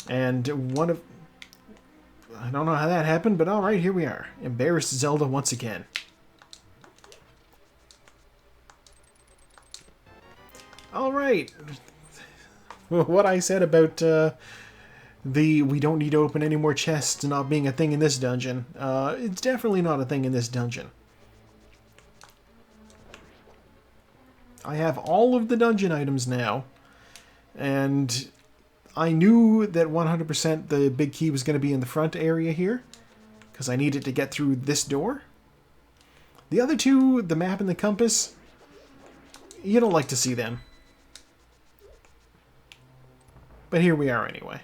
And I don't know how that happened, but alright, here we are. Embarrassed Zelda once again. Alright. What I said about we don't need to open any more chests not being a thing in this dungeon, it's definitely not a thing in this dungeon. I have all of the dungeon items now, and I knew that 100% the big key was going to be in the front area here, because I needed to get through this door. The other two, the map and the compass, you don't like to see them. But here we are anyway.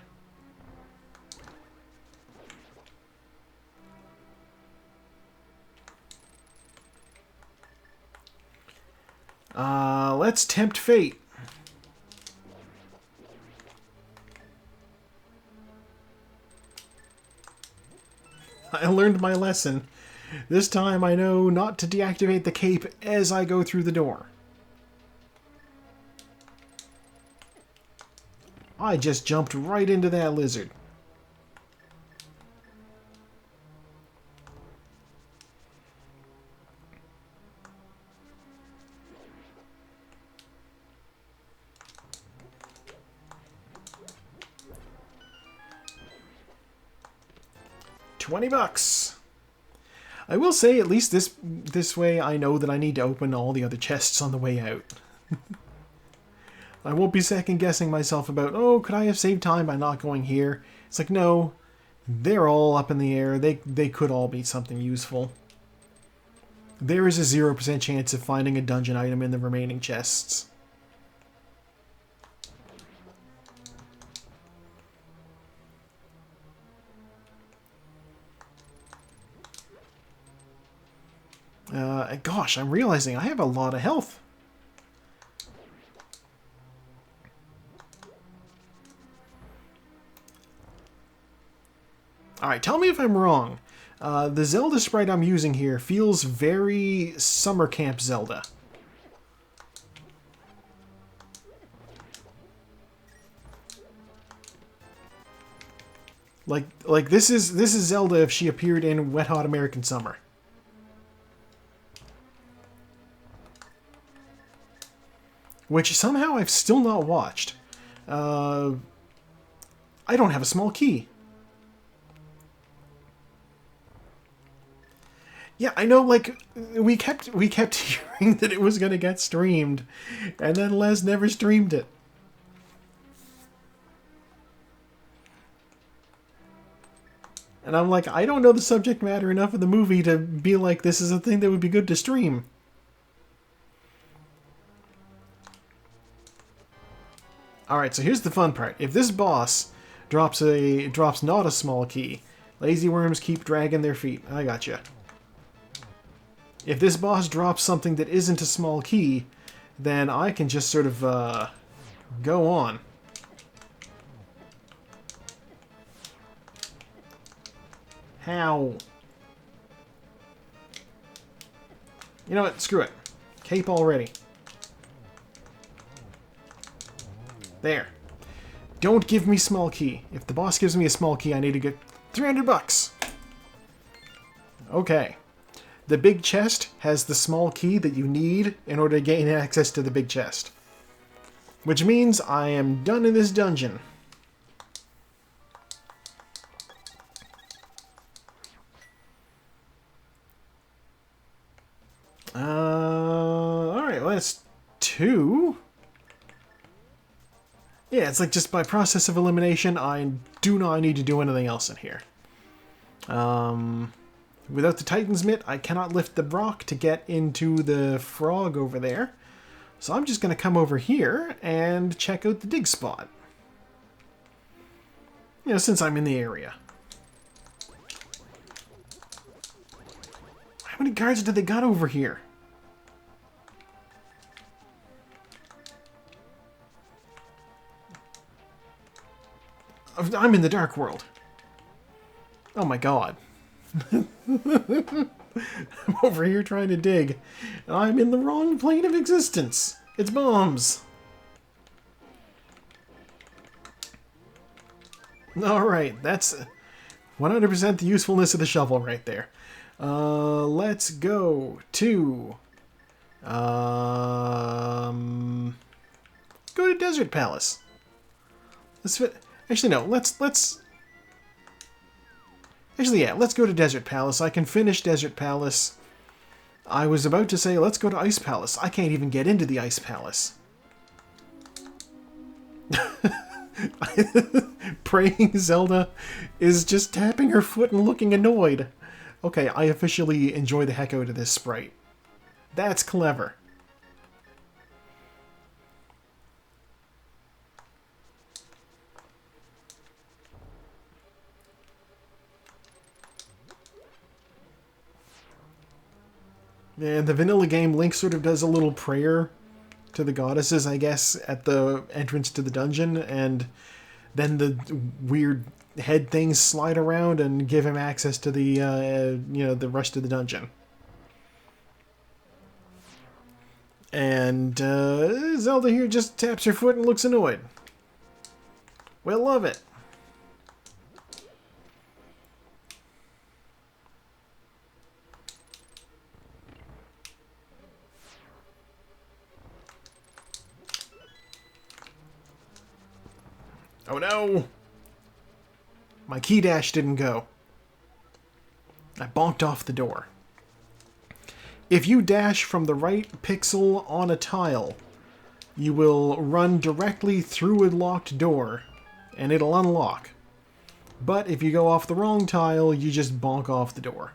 Let's tempt fate. I learned my lesson. This time I know not to deactivate the cape as I go through the door. I just jumped right into that lizard. $20. I will say, at least this way I know that I need to open all the other chests on the way out. I won't be second guessing myself about, oh, could I have saved time by not going here? It's like, no, they're all up in the air. They could all be something useful. There is a 0% chance of finding a dungeon item in the remaining chests. Gosh, I'm realizing I have a lot of health. Alright, tell me if I'm wrong. The Zelda sprite I'm using here feels very Summer Camp Zelda. Like this is Zelda if she appeared in Wet Hot American Summer. Which somehow I've still not watched. I don't have a small key. Yeah, I know, like, we kept hearing that it was going to get streamed, and then Les never streamed it. And I'm like, I don't know the subject matter enough of the movie to be like, this is a thing that would be good to stream. Alright, so here's the fun part. If this boss drops not a small key, lazy worms keep dragging their feet. I gotcha. If this boss drops something that isn't a small key, then I can just sort of go on. How? You know what? Screw it. Cape already. There. Don't give me small key. If the boss gives me a small key, I need to get $300. Okay. The big chest has the small key that you need in order to gain access to the big chest. Which means I am done in this dungeon. Alright, well, that's 2. Yeah, it's like just by process of elimination, I do not need to do anything else in here. Without the Titan's Mitt, I cannot lift the rock to get into the frog over there. So I'm just going to come over here and check out the dig spot. You know, since I'm in the area. How many guards do they got over here? I'm in the Dark World. Oh my god. I'm over here trying to dig. And I'm in the wrong plane of existence. It's bombs. Alright, that's 100% the usefulness of the shovel right there. Let's go to... go to Desert Palace. Actually, no, let's... Actually, yeah, let's go to Desert Palace. I can finish Desert Palace I was about to say, let's go to Ice Palace. I can't even get into the Ice Palace. Praying Zelda is just tapping her foot and looking annoyed. Okay, I officially enjoy the heck out of this sprite. That's clever. And the vanilla game, Link sort of does a little prayer to the goddesses, I guess, at the entrance to the dungeon, and then the weird head things slide around and give him access to the, the rest of the dungeon. And Zelda here just taps her foot and looks annoyed. We'll love it. Oh no! My key dash didn't go. I bonked off the door. If you dash from the right pixel on a tile, you will run directly through a locked door, and it'll unlock. But if you go off the wrong tile, you just bonk off the door.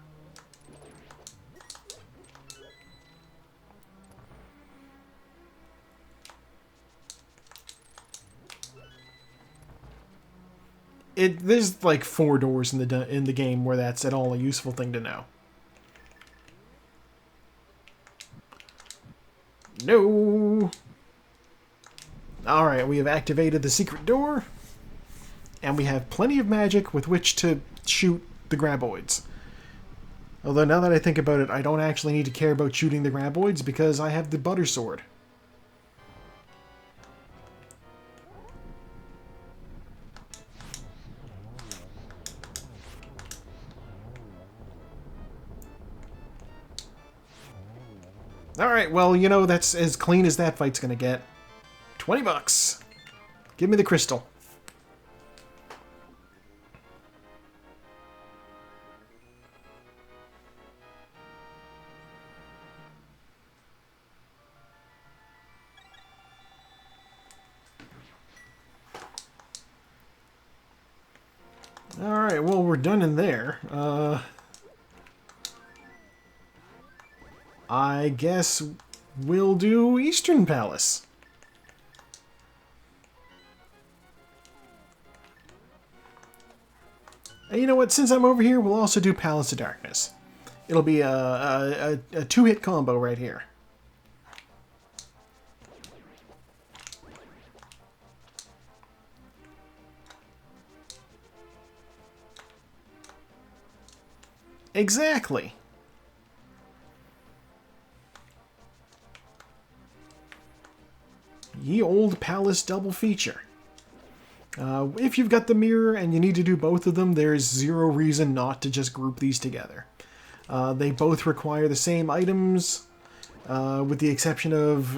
There's like 4 doors in the game where that's at all a useful thing to know. No! Alright, we have activated the secret door. And we have plenty of magic with which to shoot the graboids. Although now that I think about it, I don't actually need to care about shooting the graboids because I have the butter sword. Alright, well, you know, that's as clean as that fight's gonna get. 20 bucks. Give me the crystal. Alright, well, we're done in there. I guess we'll do Eastern Palace. And you know what? Since I'm over here, we'll also do Palace of Darkness. It'll be a 2-hit combo right here. Exactly. Ye Old Palace double feature. If you've got the mirror and you need to do both of them, there's zero reason not to just group these together. They both require the same items, with the exception of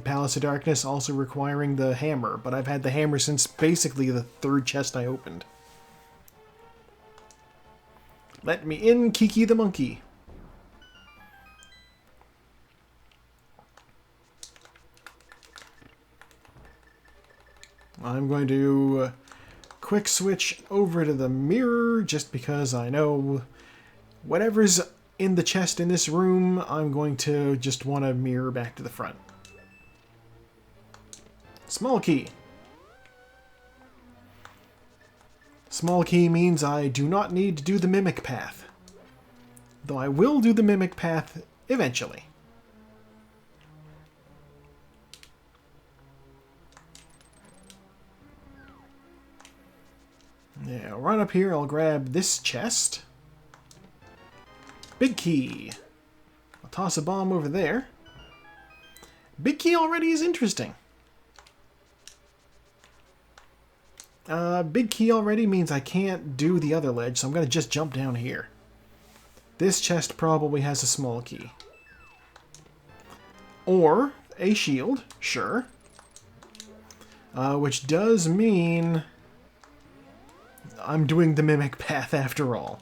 Palace of Darkness also requiring the hammer, but I've had the hammer since basically the 3rd chest I opened. Let me in, Kiki the monkey. I'm going to quick switch over to the mirror just because I know whatever's in the chest in this room, I'm going to just want to mirror back to the front. Small key. Small key means I do not need to do the mimic path. Though I will do the mimic path eventually. Yeah, right up here I'll grab this chest. Big key. I'll toss a bomb over there. Big key already is interesting. Big key already means I can't do the other ledge, so I'm going to just jump down here. This chest probably has a small key. Or a shield, sure. Which does mean I'm doing the mimic path after all.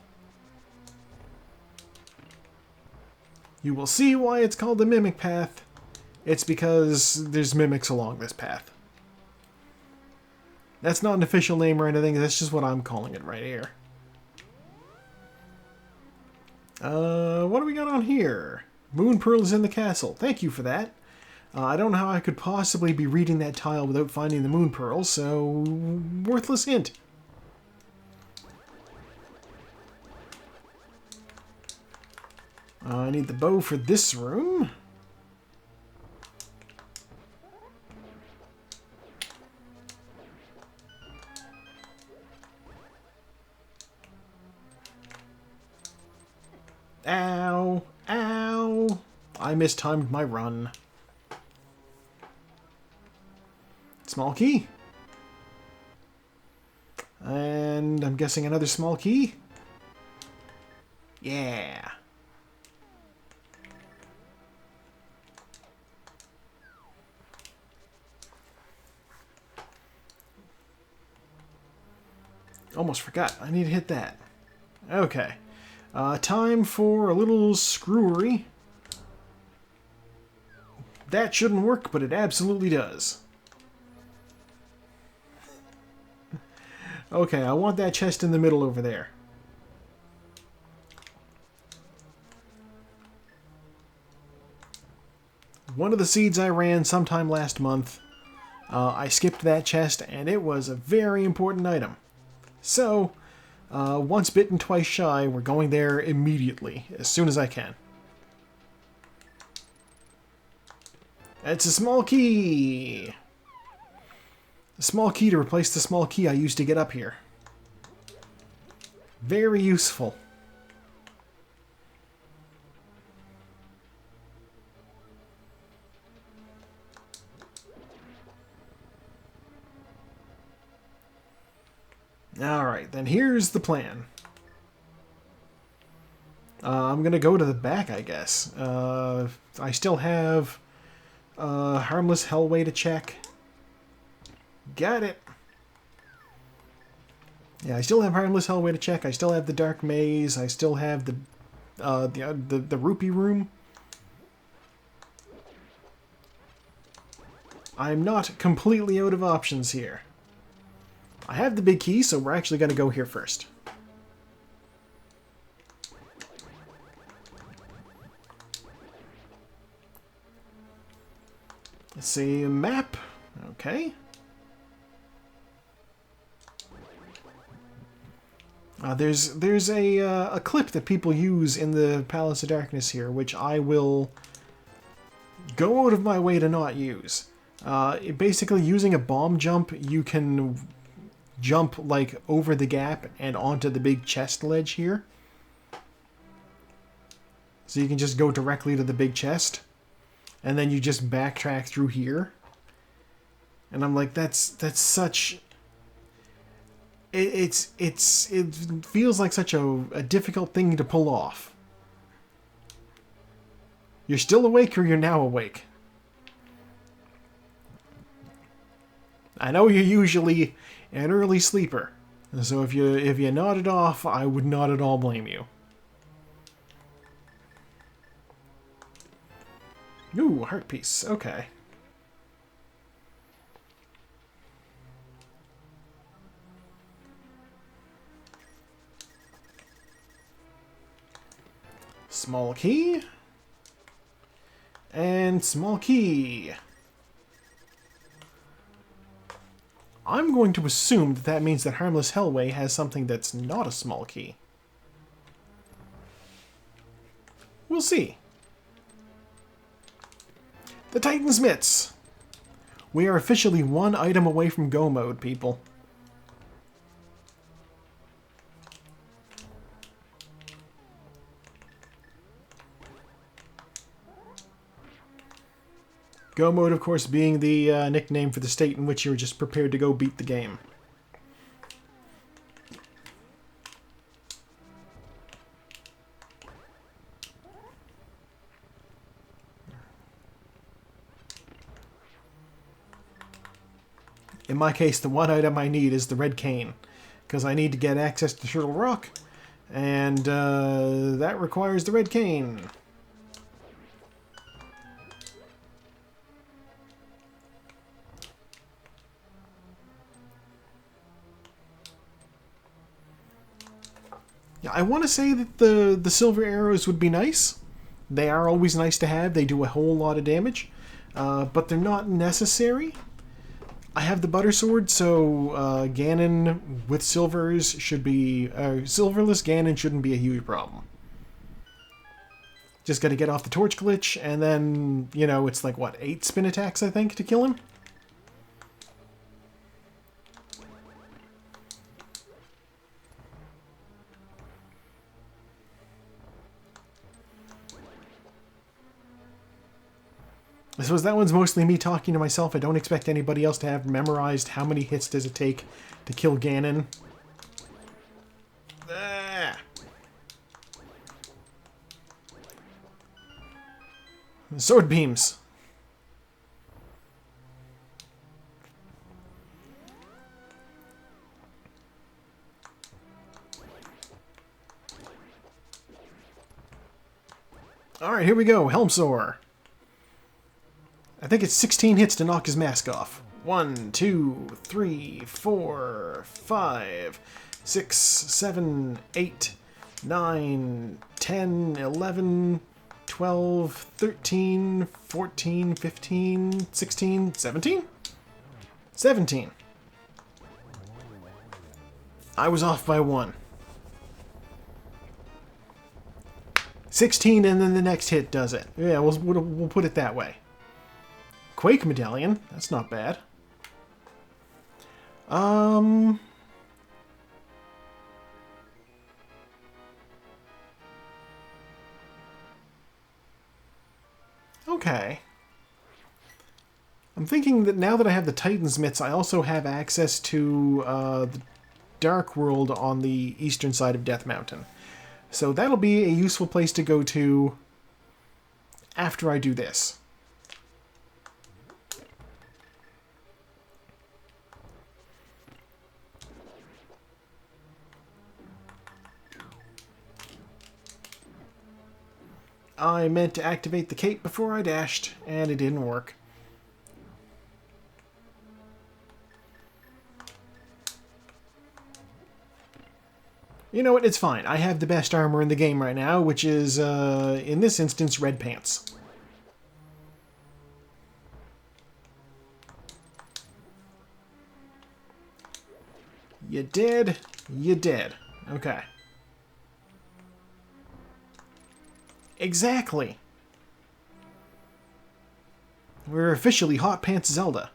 You will see why it's called the Mimic Path. It's because there's mimics along this path. That's not an official name or anything, that's just what I'm calling it right here. What do we got on here? Moon Pearl is in the castle. Thank you for that. I don't know how I could possibly be reading that tile without finding the Moon Pearl, so worthless hint. I need the bow for this room. Ow! Ow! I mistimed my run. Small key. And I'm guessing another small key. Yeah. Almost forgot. I need to hit that. Okay. Time for a little screwery. That shouldn't work, but it absolutely does. Okay, I want that chest in the middle over there. One of the seeds I ran sometime last month, I skipped that chest, and it was a very important item. So, once bitten, twice shy, we're going there immediately, as soon as I can. It's a small key! A small key to replace the small key I used to get up here. Very useful. Alright, then here's the plan. I'm gonna go to the back, I guess. I still have Harmless Hellway to check. Got it. Yeah, I still have Harmless Hellway to check. I still have the Dark Maze. I still have the Rupee Room. I'm not completely out of options here. I have the big key, so we're actually going to go here first. Let's see, a map. Okay. There's a clip that people use in the Palace of Darkness here, which I will go out of my way to not use. Basically, using a bomb jump, you can jump like over the gap and onto the big chest ledge here. So you can just go directly to the big chest, and then you just backtrack through here. And I'm like, that's such. It feels like such a difficult thing to pull off. You're still awake, or you're now awake. I know you're usually an early sleeper, so if you nodded off, I would not at all blame you. Ooh, heart piece. Okay. Small key. And small key. I'm going to assume that that means that Harmless Hellway has something that's not a small key. We'll see. The Titan's Mitts. We are officially one item away from Go mode, people. Go mode, of course, being the nickname for the state in which you're just prepared to go beat the game. In my case, the one item I need is the red cane, because I need to get access to Turtle Rock, and that requires the red cane. Yeah, I want to say that the silver arrows would be nice. They are always nice to have. They do a whole lot of damage, but they're not necessary. I have the butter sword, so Ganon with silvers should be... silverless Ganon shouldn't be a huge problem. Just gotta get off the torch glitch, and then, you know, it's like, what, 8 spin attacks, I think, to kill him? I suppose that one's mostly me talking to myself. I don't expect anybody else to have memorized how many hits does it take to kill Ganon. Ah. Sword beams. Alright, here we go. Helmsor. I think it's 16 hits to knock his mask off. 1, 2, 3, 4, 5, 6, 7, 8, 9, 10, 11, 12, 13, 14, 15, 16, 17? 17. I was off by 1. 16 and then the next hit does it. Yeah, we'll put it that way. Quake Medallion. That's not bad. Okay. I'm thinking that now that I have the Titan's Mitts, I also have access to the Dark World on the eastern side of Death Mountain. So that'll be a useful place to go to after I do this. I meant to activate the cape before I dashed, and it didn't work. You know what? It's fine. I have the best armor in the game right now, which is, in this instance, red pants. You did. You did. Okay. Exactly. We're officially Hot Pants Zelda.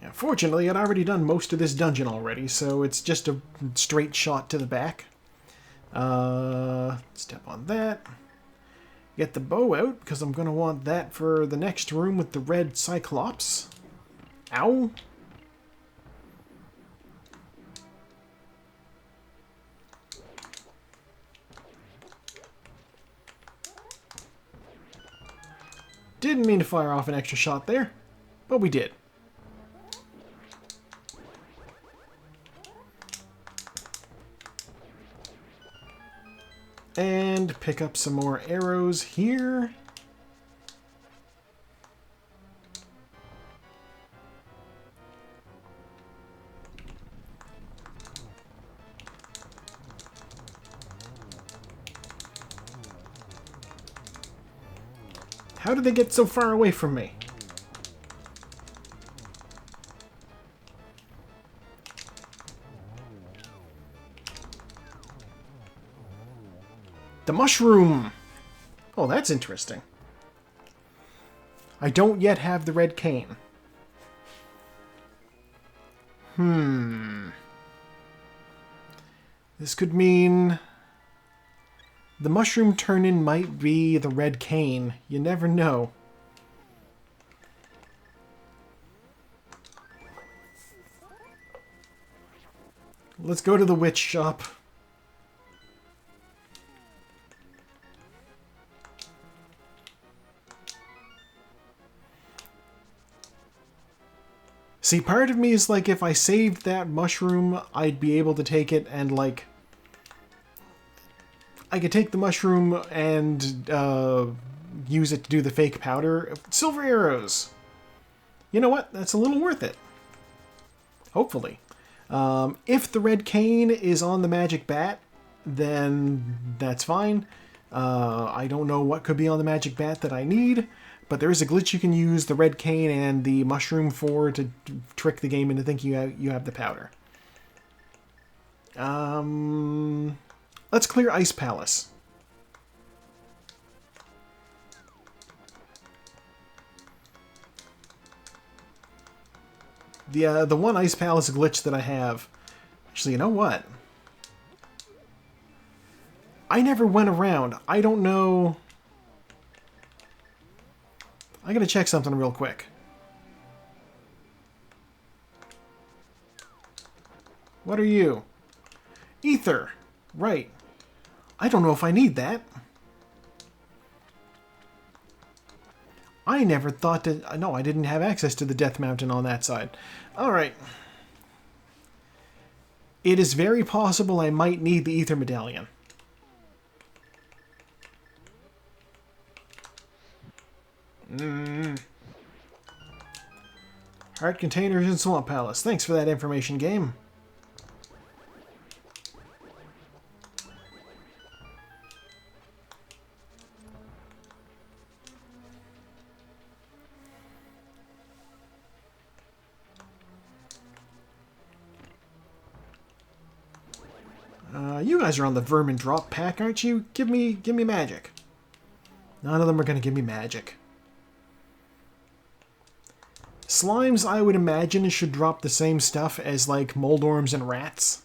Yeah, fortunately, I'd already done most of this dungeon already, so it's just a straight shot to the back. Step on that. Get the bow out, because I'm going to want that for the next room with the red Cyclops. Ow! Didn't mean to fire off an extra shot there, but we did. And pick up some more arrows here. How did they get so far away from me? The mushroom! Oh, that's interesting. I don't yet have the red cane. This could mean the mushroom turn-in might be the red cane. You never know. Let's go to the witch shop. See, part of me is like, if I saved that mushroom, I'd be able to take it and, like... I could take the mushroom and use it to do the fake powder. Silver arrows! You know what? That's a little worth it. Hopefully. If the red cane is on the magic bat, then that's fine. I don't know what could be on the magic bat that I need, but there is a glitch you can use the red cane and the mushroom for to trick the game into thinking you have the powder. Let's clear Ice Palace. The one Ice Palace glitch that I have... Actually, you know what? I never went around. I don't know... I gotta check something real quick. What are you? Ether! Right. I don't know if I need that. I never thought to... No, I didn't have access to the Death Mountain on that side. Alright. It is very possible I might need the Ether Medallion. Heart Containers in Swamp Palace. Thanks for that information, game. You guys are on the Vermin drop pack, aren't you? Give me magic. None of them are going to give me magic. Slimes, I would imagine, should drop the same stuff as, like, moldorms and rats.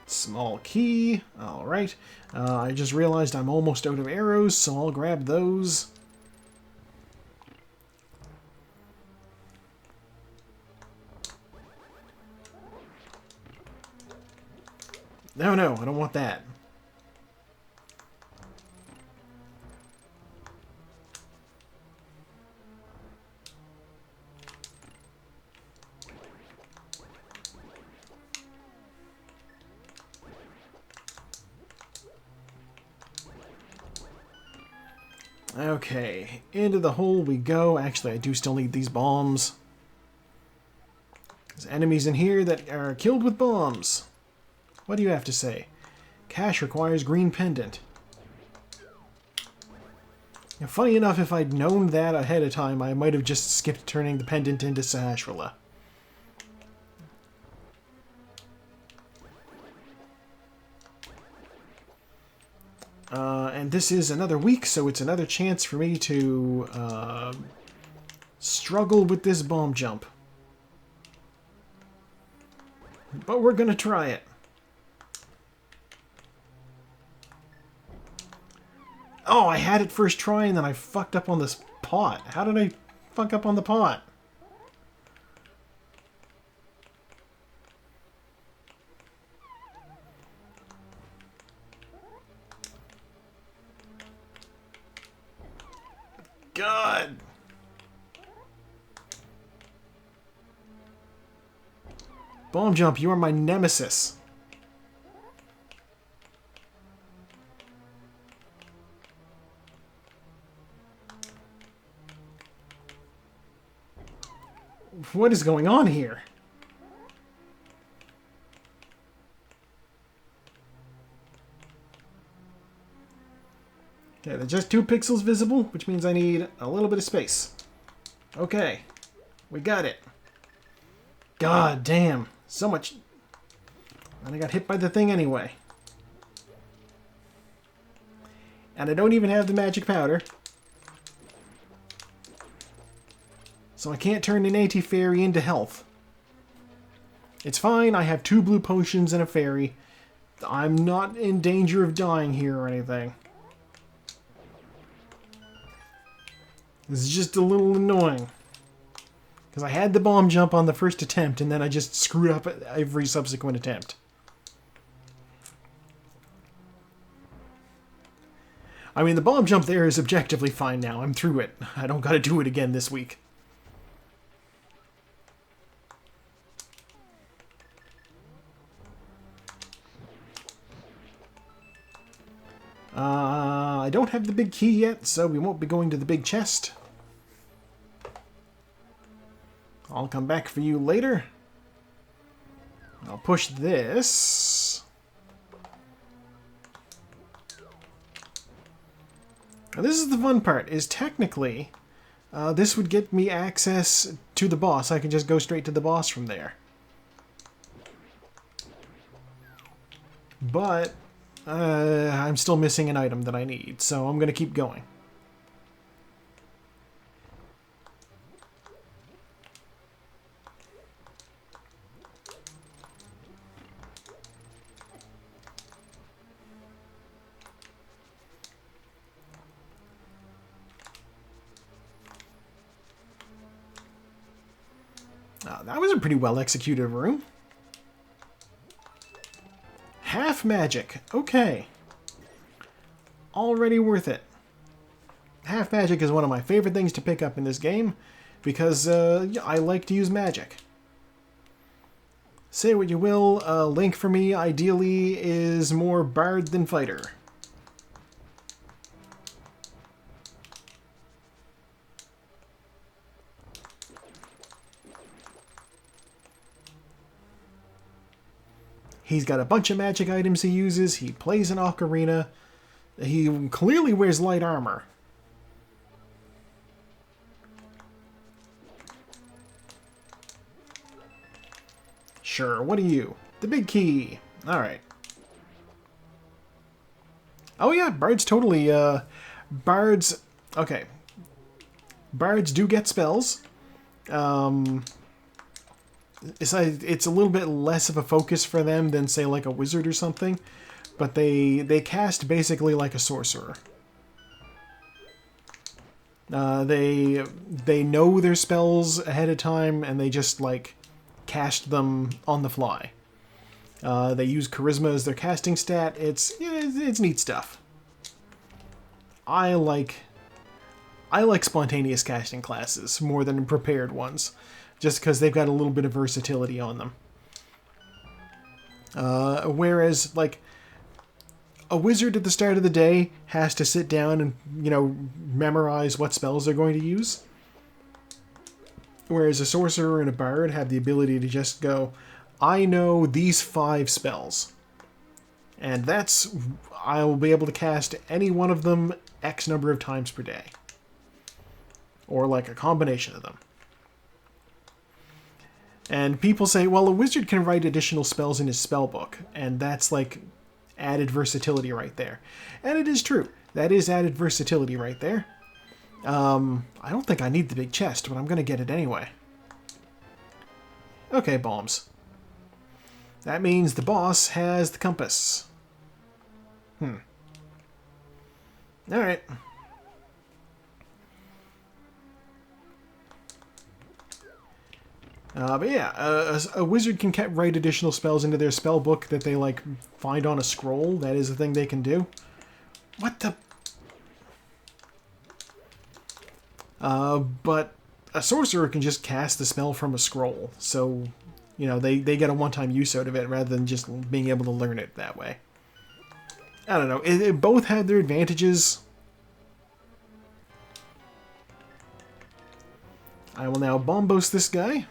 Small key. Alright. I just realized I'm almost out of arrows, so I'll grab those. No, no, I don't want that. Okay, into the hole we go. Actually, I do still need these bombs. There's enemies in here that are killed with bombs. What do you have to say? Cash requires green pendant. Now, funny enough, if I'd known that ahead of time, I might have just skipped turning the pendant into Sahasrahla. And this is another week, so it's another chance for me to struggle with this bomb jump. But we're gonna try it. Oh, I had it first try and then I fucked up on this pot. How did I fuck up on the pot? God! Bomb jump, you are my nemesis. What is going on here? Okay, there's just 2 pixels visible, which means I need a little bit of space. Okay, we got it. God damn, so much. And I got hit by the thing anyway. And I don't even have the magic powder. So I can't turn an anti-fairy into health. It's fine, I have 2 blue potions and a fairy. I'm not in danger of dying here or anything. This is just a little annoying. Because I had the bomb jump on the first attempt, and then I just screwed up every subsequent attempt. I mean, the bomb jump there is objectively fine now. I'm through it. I don't gotta do it again this week. I don't have the big key yet, so we won't be going to the big chest. I'll come back for you later. I'll push this. Now this is the fun part, is technically, this would get me access to the boss. I can just go straight to the boss from there. But I'm still missing an item that I need, so I'm going to keep going. That was a pretty well executed room. Half magic. Okay. Already worth it. Half magic is one of my favorite things to pick up in this game because I like to use magic. Say what you will, Link for me ideally is more bard than fighter. He's got a bunch of magic items he uses. He plays an ocarina. He clearly wears light armor. Sure, what are you? The big key. Alright. Oh yeah, bards totally, bards... Okay. Bards do get spells. It's a little bit less of a focus for them than, say, like a wizard or something, but they cast basically like a sorcerer. They know their spells ahead of time, and they just, like, cast them on the fly. They use charisma as their casting stat. It's neat stuff. I like spontaneous casting classes more than prepared ones, just because they've got a little bit of versatility on them. Whereas, like, a wizard at the start of the day has to sit down and, memorize what spells they're going to use. Whereas a sorcerer and a bard have the ability to just go, I know these 5 spells. And I will be able to cast any one of them X number of times per day. Or, like, a combination of them. And people say, well, a wizard can write additional spells in his spellbook, and that's, like, added versatility right there. And it is true. That is added versatility right there. I don't think I need the big chest, but I'm going to get it anyway. Okay, bombs. That means the boss has the compass. Alright. But yeah, a wizard can write additional spells into their spell book that they, like, find on a scroll. That is a thing they can do. What the... but a sorcerer can just cast the spell from a scroll. So, they get a one-time use out of it rather than just being able to learn it that way. I don't know. It both had their advantages. I will now bombos this guy.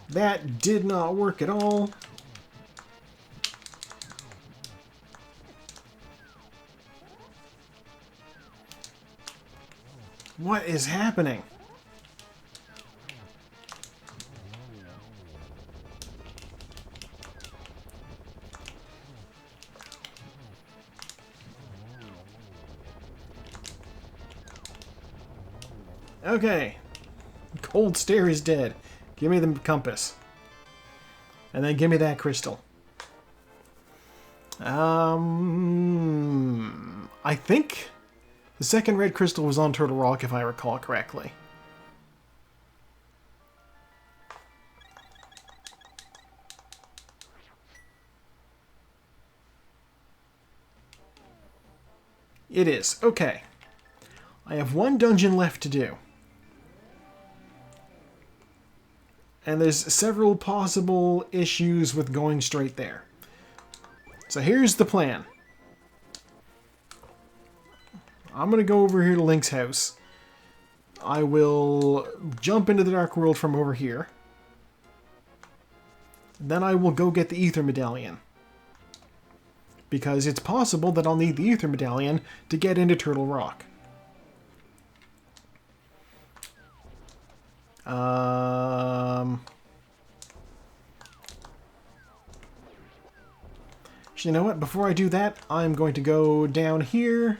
That did not work at all. What is happening? Okay. Cold stare is dead. Give me the compass. And then give me that crystal. I think the second red crystal was on Turtle Rock, if I recall correctly. It is. Okay. I have one dungeon left to do. And there's several possible issues with going straight there. So here's the plan. I'm going to go over here to Link's house. I will jump into the Dark World from over here. Then I will go get the Ether Medallion. Because it's possible that I'll need the Ether Medallion to get into Turtle Rock. You know what? Before I do that, I'm going to go down here.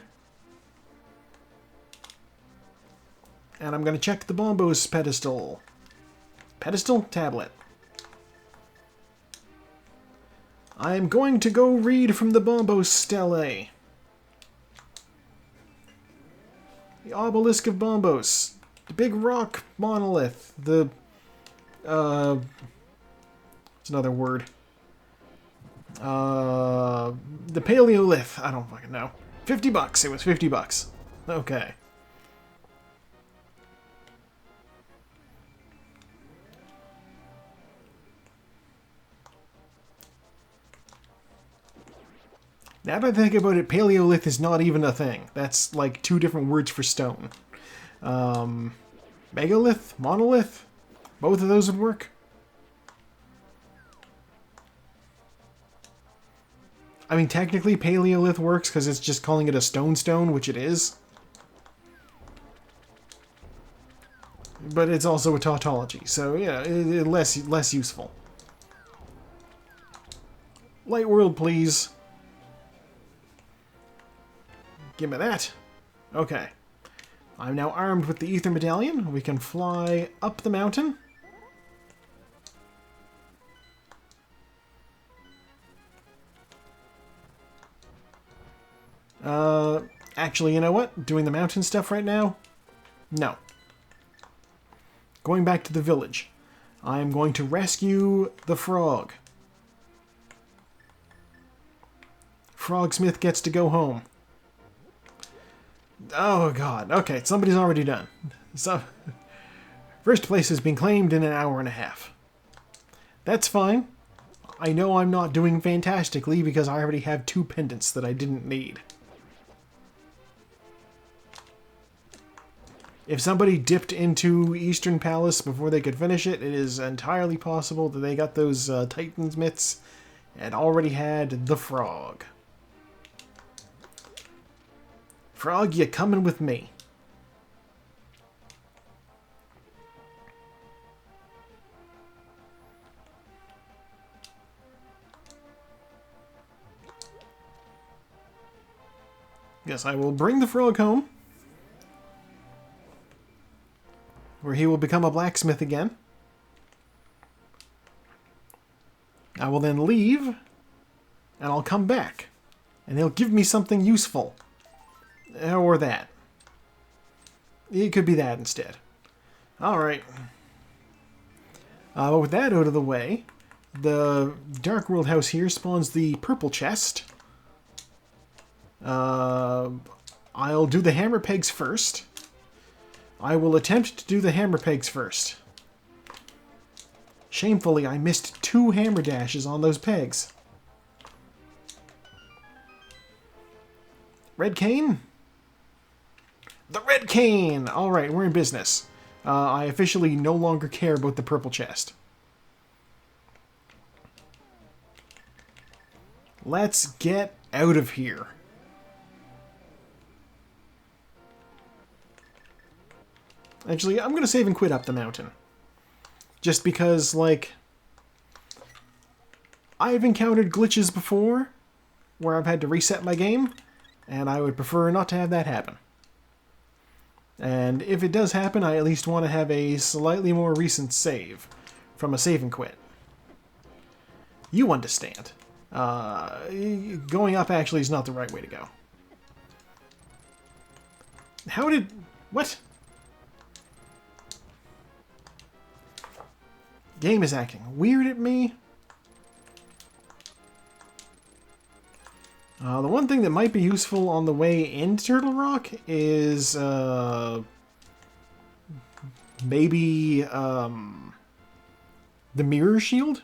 And I'm going to check the Bombos pedestal. Pedestal? Tablet. I'm going to go read from the Bombos Stele. The Obelisk of Bombos. The big rock monolith. The... what's another word? The Paleolith. I don't fucking know. $50. It was $50. Okay. Now that I think about it, Paleolith is not even a thing. That's like 2 different words for stone. Megalith? Monolith? Both of those would work. I mean, technically Paleolith works because it's just calling it a stone, which it is. But it's also a tautology, so yeah, less useful. Light world, please. Give me that. Okay. I'm now armed with the Ether Medallion. We can fly up the mountain. Actually, you know what? Doing the mountain stuff right now? No. Going back to the village. I'm going to rescue the frog. Frogsmith gets to go home. Oh god. Okay, somebody's already done. So, first place has been claimed in an hour and a half. That's fine. I know I'm not doing fantastically because I already have 2 pendants that I didn't need. If somebody dipped into Eastern Palace before they could finish it, it is entirely possible that they got those Titan's mitts and already had the frog. Frog, you coming with me? Yes, I will bring the frog home, where he will become a blacksmith again. I will then leave, and I'll come back, and he'll give me something useful. Or that. It could be that instead. Alright. But with that out of the way, the Dark World house here spawns the purple chest. I'll do the hammer pegs first. I will attempt to do the hammer pegs first. Shamefully, I missed 2 hammer dashes on those pegs. Red cane? The red cane! Alright, we're in business. I officially no longer care about the purple chest. Let's get out of here. Actually, I'm going to save and quit up the mountain. Just because, like, I've encountered glitches before where I've had to reset my game, and I would prefer not to have that happen. And if it does happen, I at least want to have a slightly more recent save from a save and quit. You understand. Going up actually is not the right way to go. How did... What? Game is acting weird at me. The one thing that might be useful on the way into Turtle Rock is maybe the mirror shield.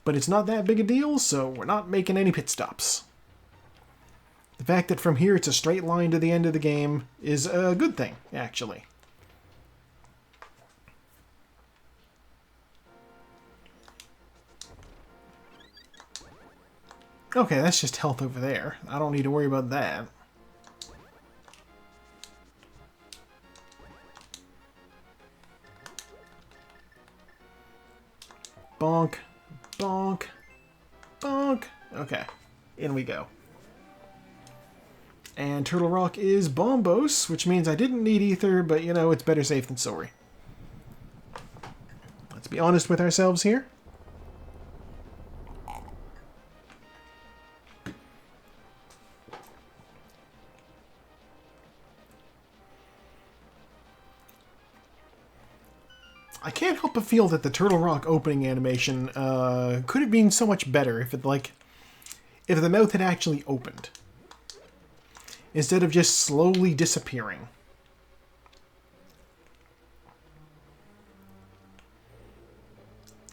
But it's not that big a deal, so we're not making any pit stops. The fact that from here it's a straight line to the end of the game is a good thing, actually. Okay, that's just health over there. I don't need to worry about that. Bonk, bonk, bonk. Okay, in we go. And Turtle Rock is Bombos, which means I didn't need Ether, but you know, it's better safe than sorry. Let's be honest with ourselves here. I can't help but feel that the Turtle Rock opening animation could have been so much better if if the mouth had actually opened, instead of just slowly disappearing.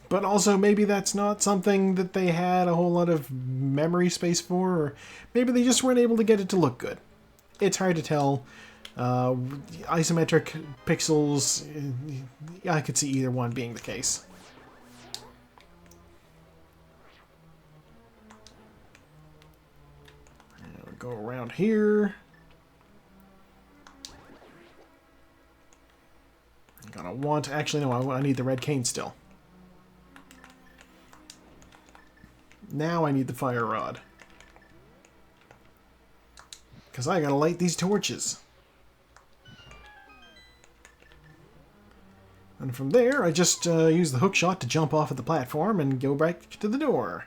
But also, maybe that's not something that they had a whole lot of memory space for, or maybe they just weren't able to get it to look good. It's hard to tell. Isometric pixels, I could see either one being the case. And we'll go around here. I'm gonna want... Actually, no, I need the red cane still. Now I need the fire rod. Because I gotta light these torches. And from there, I just use the hook shot to jump off of the platform and go back to the door.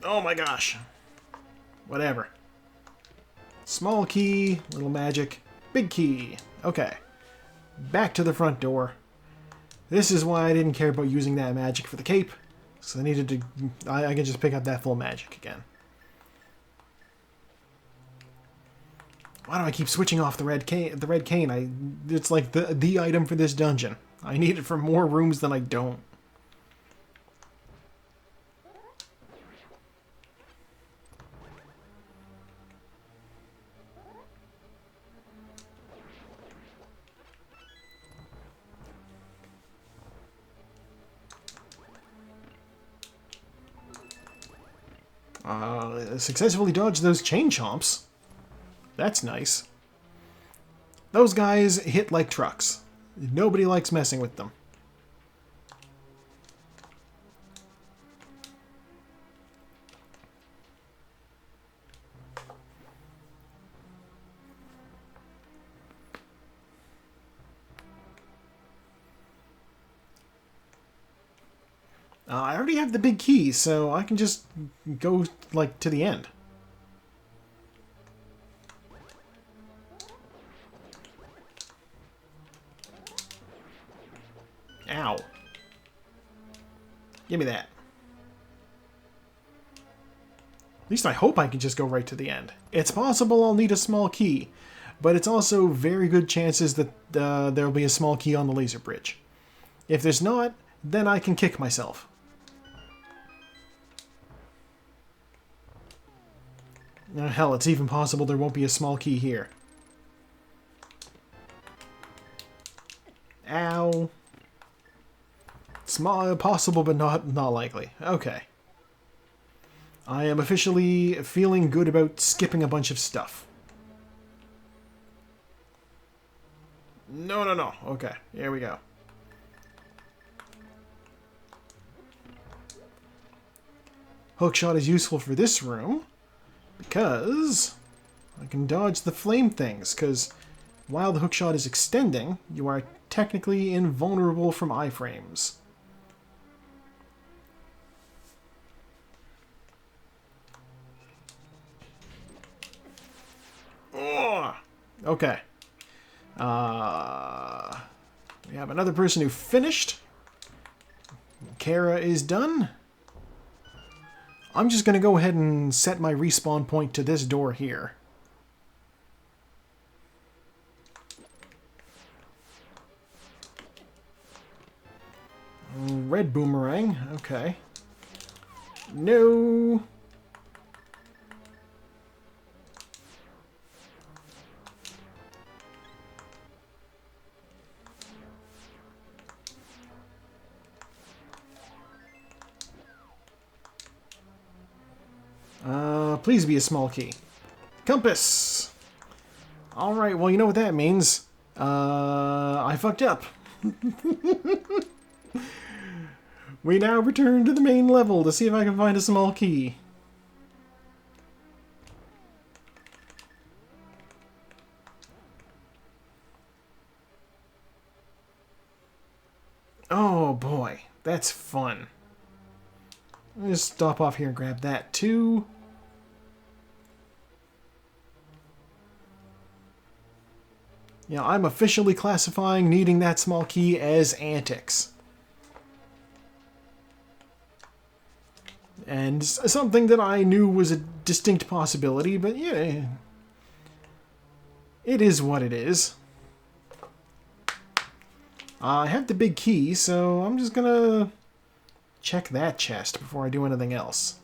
Oh my gosh. Whatever. Small key, little magic, big key. Okay. Back to the front door. This is why I didn't care about using that magic for the cape. So I needed to... I can just pick up that full magic again. Why do I keep switching off the red cane? It's like the item for this dungeon. I need it for more rooms than I don't. Successfully dodged those chain chomps. That's nice. Those guys hit like trucks. Nobody likes messing with them. I already have the big key, so I can just go, like, to the end. Ow. Give me that. At least I hope I can just go right to the end. It's possible I'll need a small key, but it's also very good chances that there'll be a small key on the laser bridge. If there's not, then I can kick myself. Hell, it's even possible there won't be a small key here. Ow. Small, possible, but not likely. Okay. I am officially feeling good about skipping a bunch of stuff. No. Okay, here we go. Hookshot is useful for this room because I can dodge the flame things, because while the hookshot is extending, you are technically invulnerable from iframes. Oh, okay. We have another person who finished. Kara is done. I'm just going to go ahead and set my respawn point to this door here. Red boomerang, okay. No. Please be a small key. Compass! Alright, well, you know what that means. I fucked up. We now return to the main level to see if I can find a small key. Oh boy, that's fun. I'll just stop off here and grab that too. Yeah, I'm officially classifying needing that small key as antics. And something that I knew was a distinct possibility, but yeah, it is what it is. I have the big key, so I'm just gonna check that chest before I do anything else.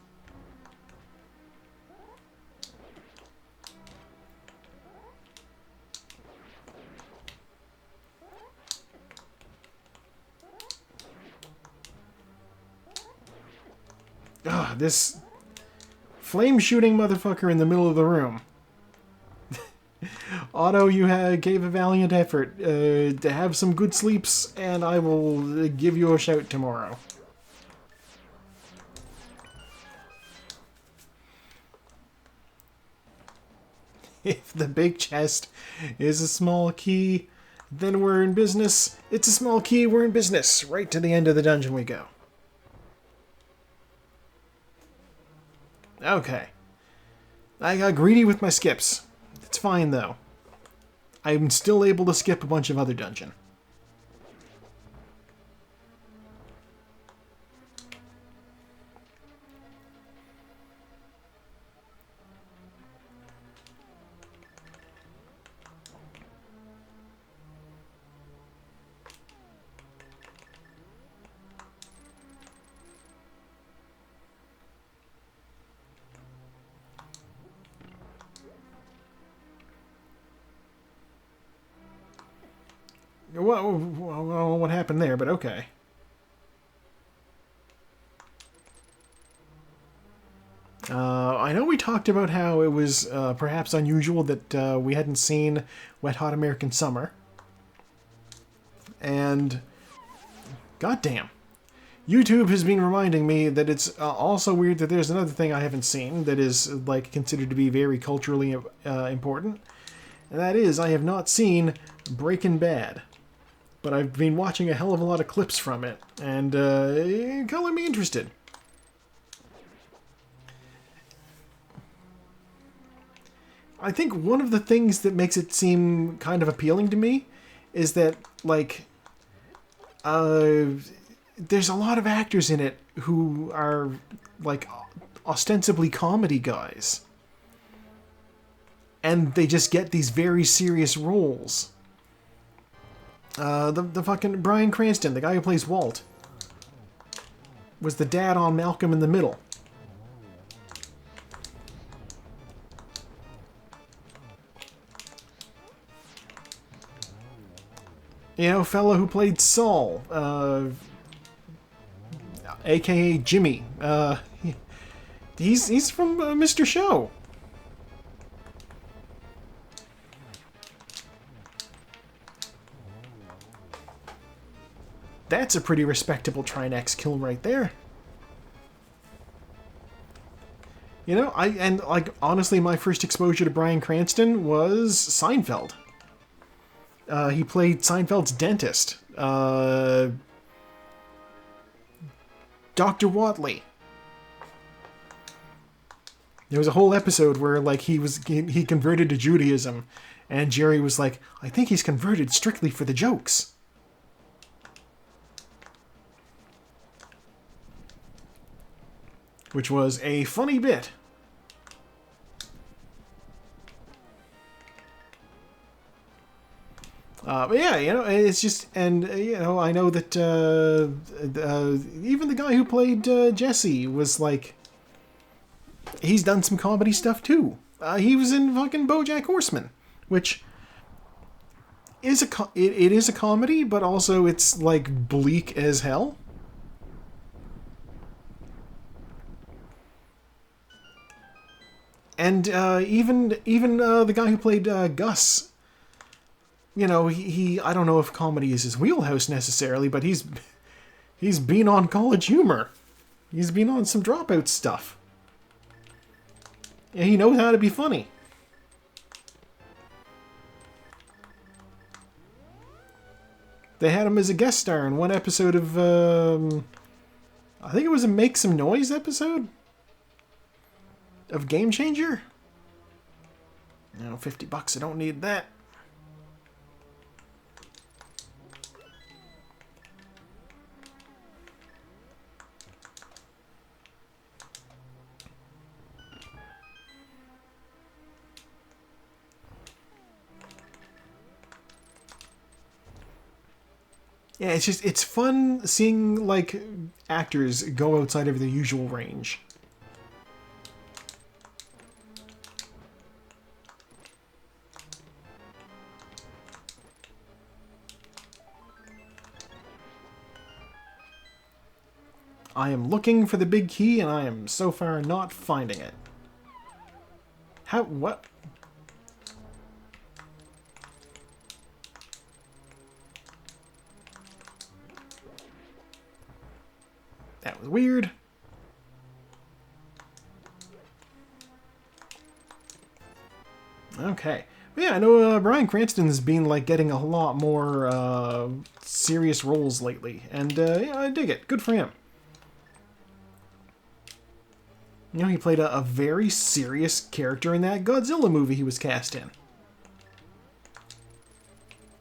Ah, this flame-shooting motherfucker in the middle of the room. Otto, you gave a valiant effort to have some good sleeps, and I will give you a shout tomorrow. If the big chest is a small key, then we're in business. It's a small key, we're in business. Right to the end of the dungeon we go. Okay. I got greedy with my skips. It's fine, though. I'm still able to skip a bunch of other dungeon. What happened there, but okay. I know we talked about how it was perhaps unusual that we hadn't seen Wet Hot American Summer. And goddamn, YouTube has been reminding me that it's also weird that there's another thing I haven't seen that is like considered to be very culturally important. And that is, I have not seen Breaking Bad. But I've been watching a hell of a lot of clips from it, and it got me interested. I think one of the things that makes it seem kind of appealing to me is that, like, there's a lot of actors in it who are, like, ostensibly comedy guys. And they just get these very serious roles. The fucking Bryan Cranston, the guy who plays Walt, was the dad on Malcolm in the Middle. You know, fellow who played Saul, aka Jimmy. He's from Mr. Show. That's a pretty respectable Trinex kill right there. You know, honestly, my first exposure to Bryan Cranston was Seinfeld. He played Seinfeld's dentist, Dr. Whatley. There was a whole episode where, like, he converted to Judaism, and Jerry was like, "I think he's converted strictly for the jokes." which was a funny bit. But yeah, you know, it's just, and you know, I know that even the guy who played Jesse was like, he's done some comedy stuff too. He was in fucking BoJack Horseman, which is it is a comedy, but also it's like bleak as hell. And even the guy who played Gus, you know, he I don't know if comedy is his wheelhouse necessarily, but he's been on College Humor. He's been on some Dropout stuff. Yeah, he knows how to be funny. They had him as a guest star in one episode of, I think it was a Make Some Noise episode of Game Changer. You know, $50, I don't need that. Yeah, it's just, it's fun seeing, like, actors go outside of their usual range. I am looking for the big key, and I am so far not finding it. How, what? That was weird. Okay. But yeah, I know Bryan Cranston's been like getting a lot more serious roles lately, and yeah, I dig it. Good for him. You know, he played a very serious character in that Godzilla movie he was cast in.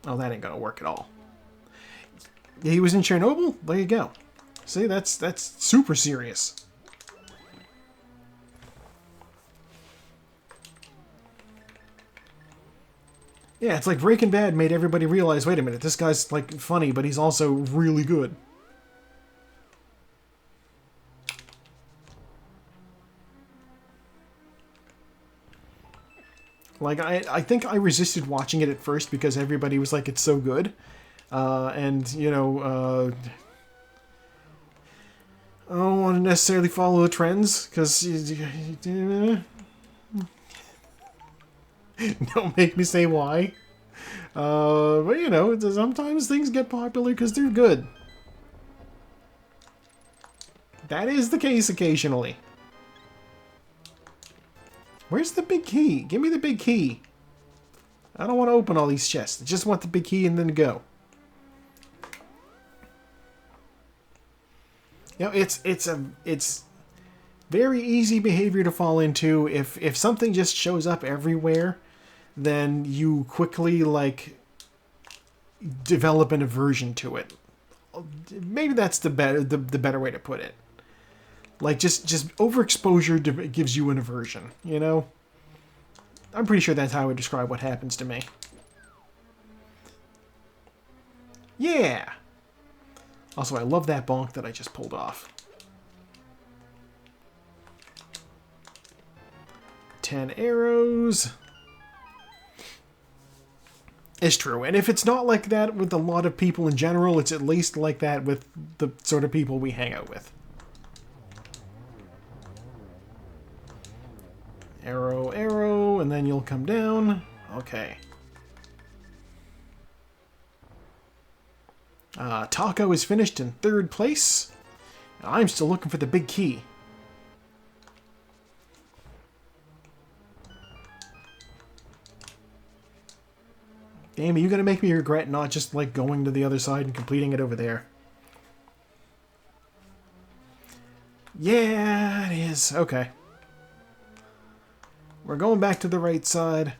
Oh, that ain't gonna work at all. Yeah, he was in Chernobyl? There you go. See, that's super serious. Yeah, it's like Breaking Bad made everybody realize, wait a minute, this guy's like funny, but he's also really good. Like, I think I resisted watching it at first because everybody was like, it's so good. And, you know, I don't want to necessarily follow the trends, because don't make me say why. But, you know, sometimes things get popular because they're good. That is the case occasionally. Where's the big key? Give me the big key. I don't want to open all these chests. I just want the big key and then go. You know, it's very easy behavior to fall into. If something just shows up everywhere, then you quickly like develop an aversion to it. Maybe that's the better way to put it. Like just overexposure gives you an aversion, you know? I'm pretty sure that's how I would describe what happens to me. Yeah. Also, I love that bonk that I just pulled off. 10 arrows. It's true. And if it's not like that with a lot of people in general, it's at least like that with the sort of people we hang out with. Arrow, arrow, and then you'll come down. Okay. Taco is finished in 3rd place. I'm still looking for the big key. Damn, are you gonna make me regret not just like going to the other side and completing it over there? Yeah, it is. Okay. We're going back to the right side.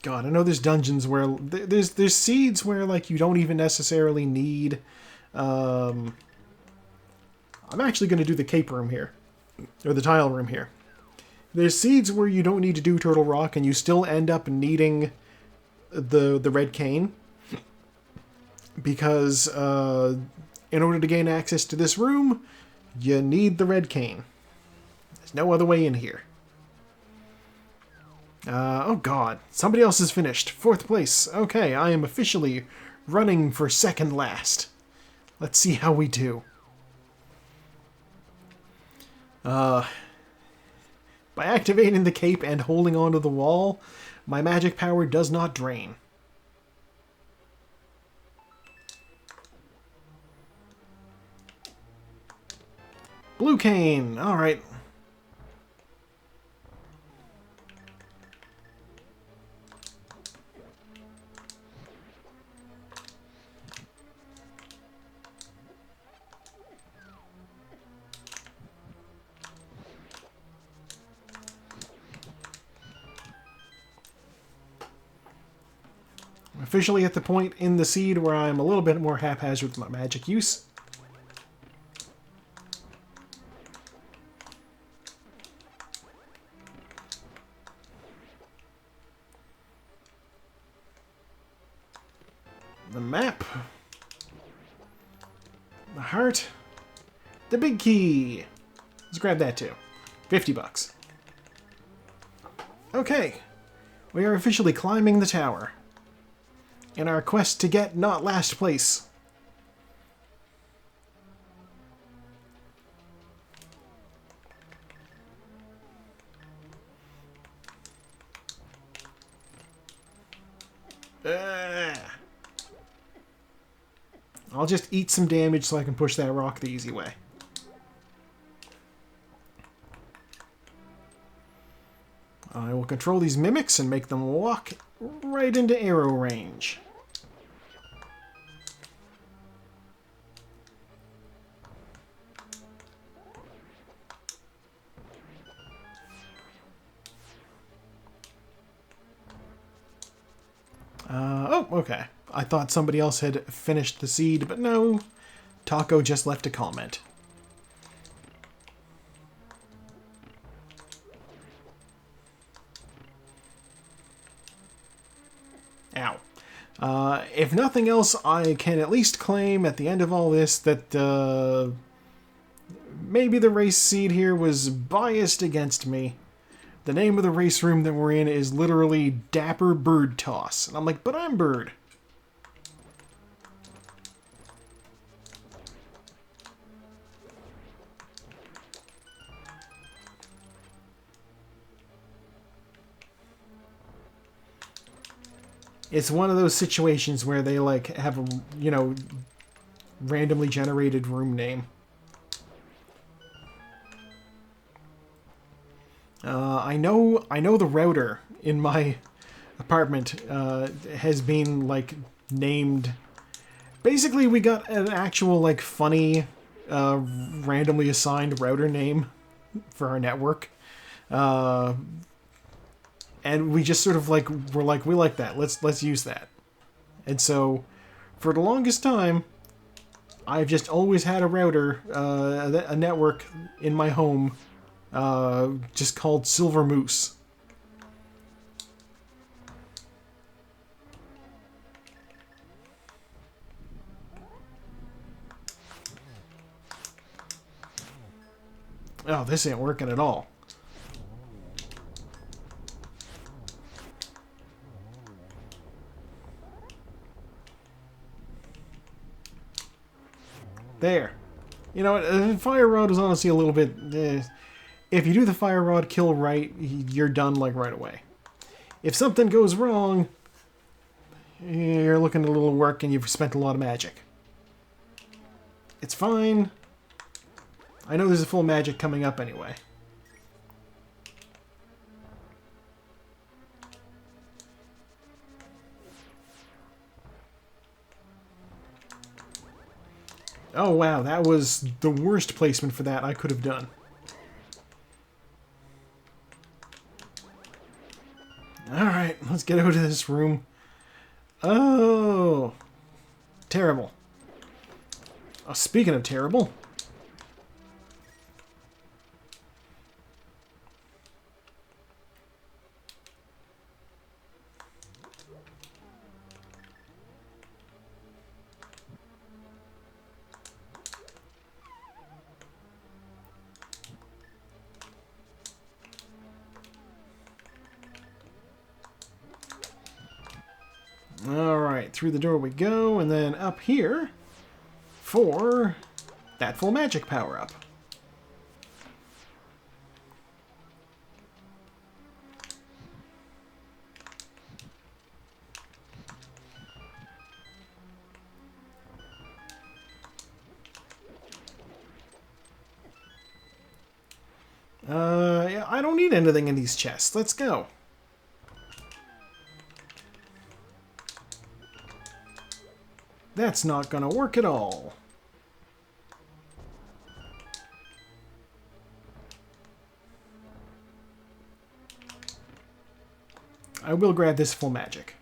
God, I know there's dungeons where there's seeds where like you don't even necessarily need. I'm actually going to do the cape room here, or the tile room here. There's seeds where you don't need to do Turtle Rock, and you still end up needing the red cane, because in order to gain access to this room, you need the red cane. There's no other way in here. Oh god, somebody else is finished. 4th place. Okay, I am officially running for 2nd last. Let's see how we do. By activating the cape and holding onto the wall, my magic power does not drain. Blue cane! Alright. Officially at the point in the seed where I'm a little bit more haphazard with my magic use. The map. The heart. The big key. Let's grab that too. $50. Okay. We are officially climbing the tower in our quest to get not last place. I'll just eat some damage so I can push that rock the easy way. I will control these mimics and make them walk right into arrow range. Oh, okay. I thought somebody else had finished the seed, but no. Taco just left a comment. Ow. If nothing else, I can at least claim at the end of all this that maybe the race seed here was biased against me. The name of the race room that we're in is literally Dapper Bird Toss. And I'm like, but I'm Bird. It's one of those situations where they like have a, you know, randomly generated room name. I know the router in my apartment has been like named. Basically, we got an actual like funny randomly assigned router name for our network. And we just sort of like, we're like, we like that. Let's use that. And so, for the longest time, I've just always had a router, a network in my home, just called Silver Moose. Oh, this ain't working at all. There. You know what? Fire Rod is honestly a little bit... if you do the Fire Rod kill right, you're done like right away. If something goes wrong, you're looking at a little work and you've spent a lot of magic. It's fine. I know there's a full magic coming up anyway. Oh wow, that was the worst placement for that I could have done. Alright, let's get out of this room. Oh, terrible. Oh, speaking of terrible. Alright, through the door we go, and then up here for that full magic power-up. Yeah, I don't need anything in these chests. Let's go. That's not gonna work at all. I will grab this full magic.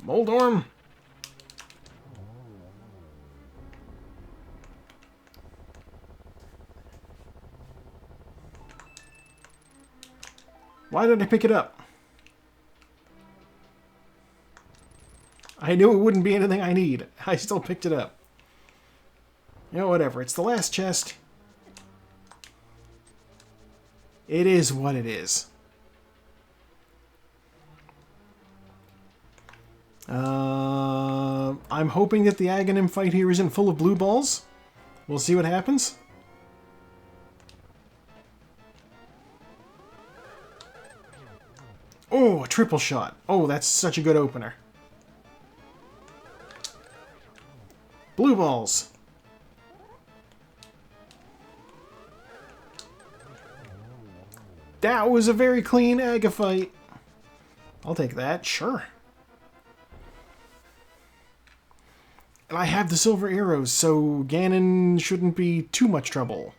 Moldorm! Why did I pick it up? I knew it wouldn't be anything I need. I still picked it up. You know, whatever. It's the last chest. It is what it is. I'm hoping that the Aghanim fight here isn't full of blue balls. We'll see what happens. Oh, a triple shot. Oh, that's such a good opener. Blue balls. That was a very clean Aga fight. I'll take that, sure. And I have the silver arrows, so Ganon shouldn't be too much trouble.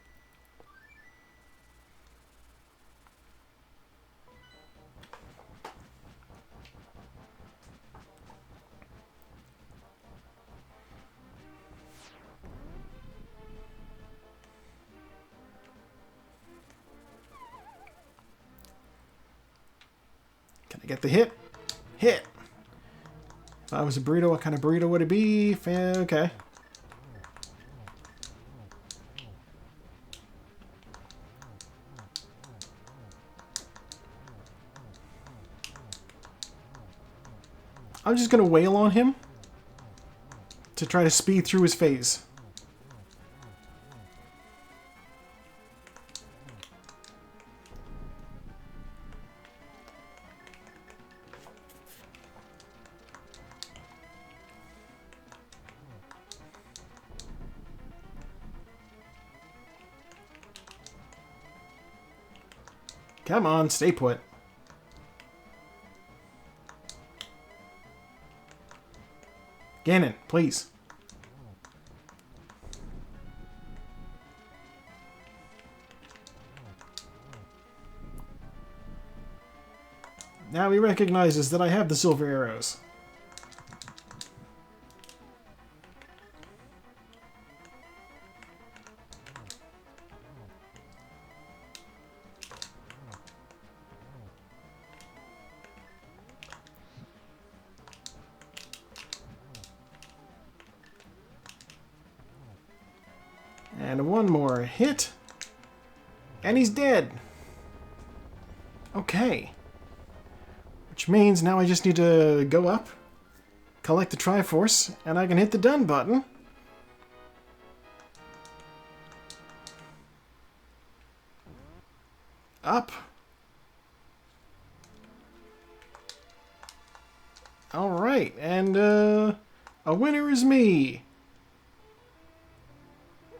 Can I get the hit? Hit! If I was a burrito, what kind of burrito would it be? Okay. I'm just gonna wail on him to try to speed through his phase. Come on, stay put. Ganon, please. Now he recognizes that I have the silver arrows. And one more hit. And he's dead. Okay. Which means now I just need to go up, collect the Triforce, and I can hit the done button. Up. Alright, and a winner is me.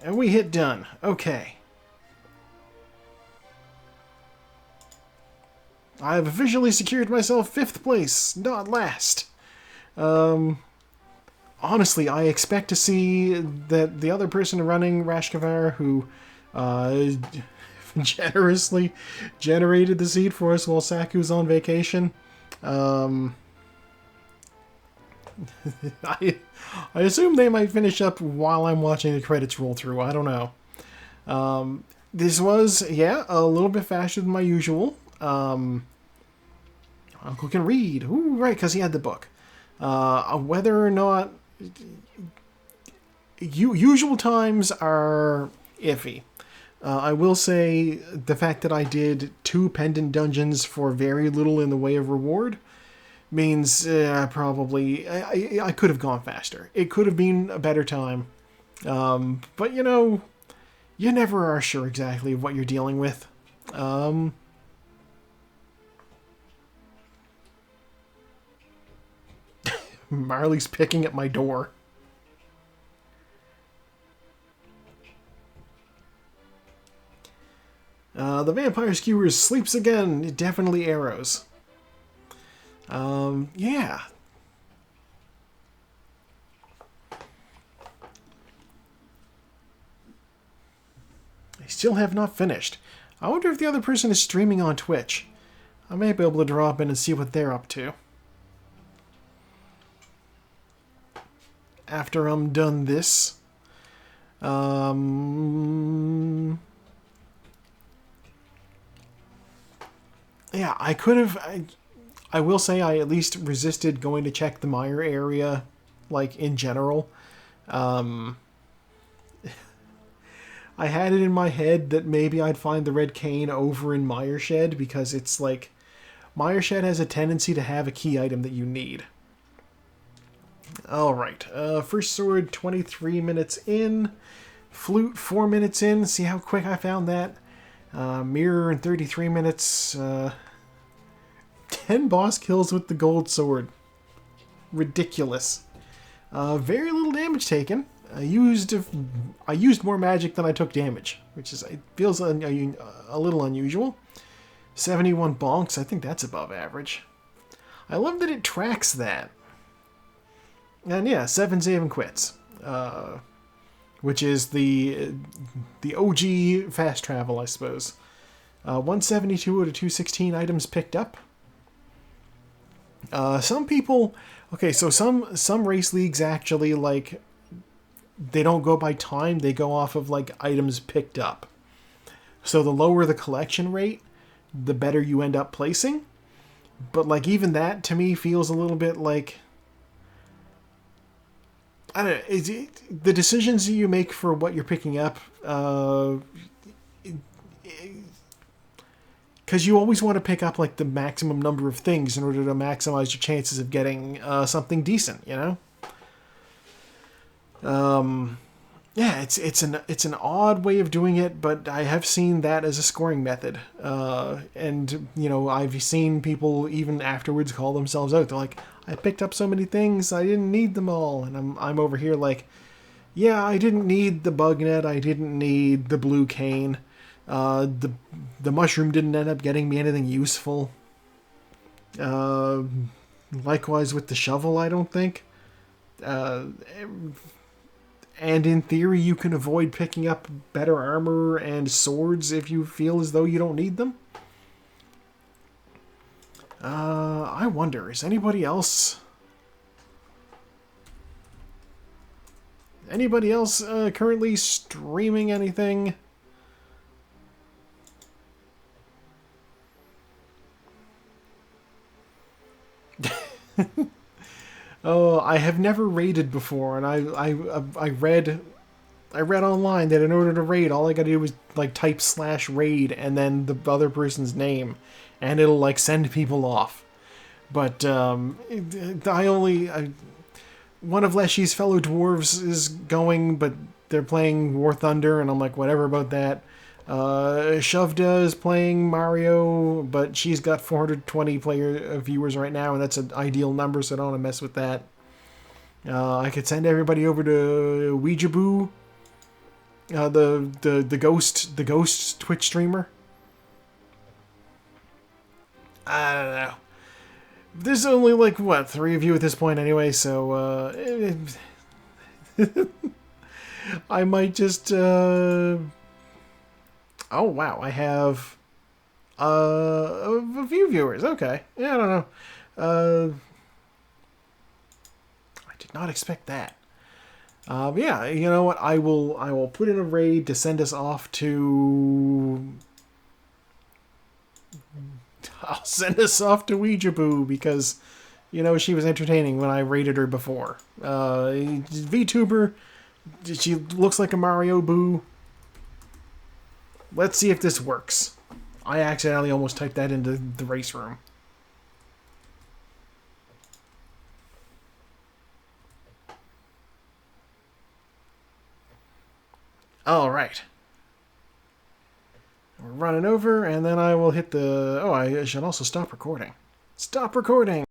And we hit done. Okay. I have officially secured myself 5th place, not last. honestly, I expect to see that the other person running Rashkavar, who generously generated the seed for us while Saku's on vacation. I assume they might finish up while I'm watching the credits roll through. I don't know. This was, yeah, a little bit faster than my usual. Uncle can read. Ooh, right, because he had the book. Whether or not... usual times are iffy. I will say the fact that I did 2 pendant dungeons for very little in the way of reward means probably I could have gone faster. It could have been a better time. But, you know, you never are sure exactly what you're dealing with. Marley's picking at my door. The vampire skewer sleeps again. Definitely arrows. Yeah. I still have not finished. I wonder if the other person is streaming on Twitch. I may be able to drop in and see what they're up to. After I'm done this. Yeah, I could have... I will say I at least resisted going to check the mire area, like, in general. I had it in my head that maybe I'd find the red cane over in Mire Shed, because it's like... Mire Shed has a tendency to have a key item that you need. Alright, first sword 23 minutes in. Flute 4 minutes in. See how quick I found that? Mirror in 33 minutes. 10 boss kills with the gold sword. Ridiculous. Very little damage taken. I used more magic than I took damage, which is it feels a little unusual. 71 bonks. I think that's above average. I love that it tracks that. And yeah, 7 save and quits. Which is the OG fast travel, I suppose. 172 out of 216 items picked up. Some people... Okay, so some race leagues actually, like... They don't go by time, they go off of, like, items picked up. So the lower the collection rate, the better you end up placing. But, like, even that, to me, feels a little bit like... I don't know, the decisions that you make for what you're picking up, because you always want to pick up like the maximum number of things in order to maximize your chances of getting something decent, you know. Yeah, it's an odd way of doing it, but I have seen that as a scoring method, and you know I've seen people even afterwards call themselves out. They're like, I picked up so many things, I didn't need them all, and I'm over here like, yeah, I didn't need the bug net, I didn't need the blue cane, the mushroom didn't end up getting me anything useful. Likewise with the shovel, I don't think. And in theory, you can avoid picking up better armor and swords if you feel as though you don't need them. I wonder, is anybody else... Anybody else currently streaming anything? Oh, I have never raided before, and I read online that in order to raid, all I gotta do was like type /raid and then the other person's name, and it'll like send people off. But one of Leshy's fellow dwarves is going, but they're playing War Thunder, and I'm like, whatever about that. Shovda is playing Mario, but she's got 420 viewers right now, and that's an ideal number, so I don't want to mess with that. I could send everybody over to Ouijaboo, the ghost Twitch streamer. I don't know. There's only like, what, 3 of you at this point anyway, so I might just oh wow, I have a few viewers. Okay. Yeah, I don't know. I did not expect that. Yeah, you know what? I will put in a raid to send us off to. I'll send us off to Ouija Boo because, you know, she was entertaining when I raided her before. VTuber, she looks like a Mario Boo. Let's see if this works. I accidentally almost typed that into the race room. All right. We're running over, and then I will hit the... Oh, I should also stop recording. Stop recording!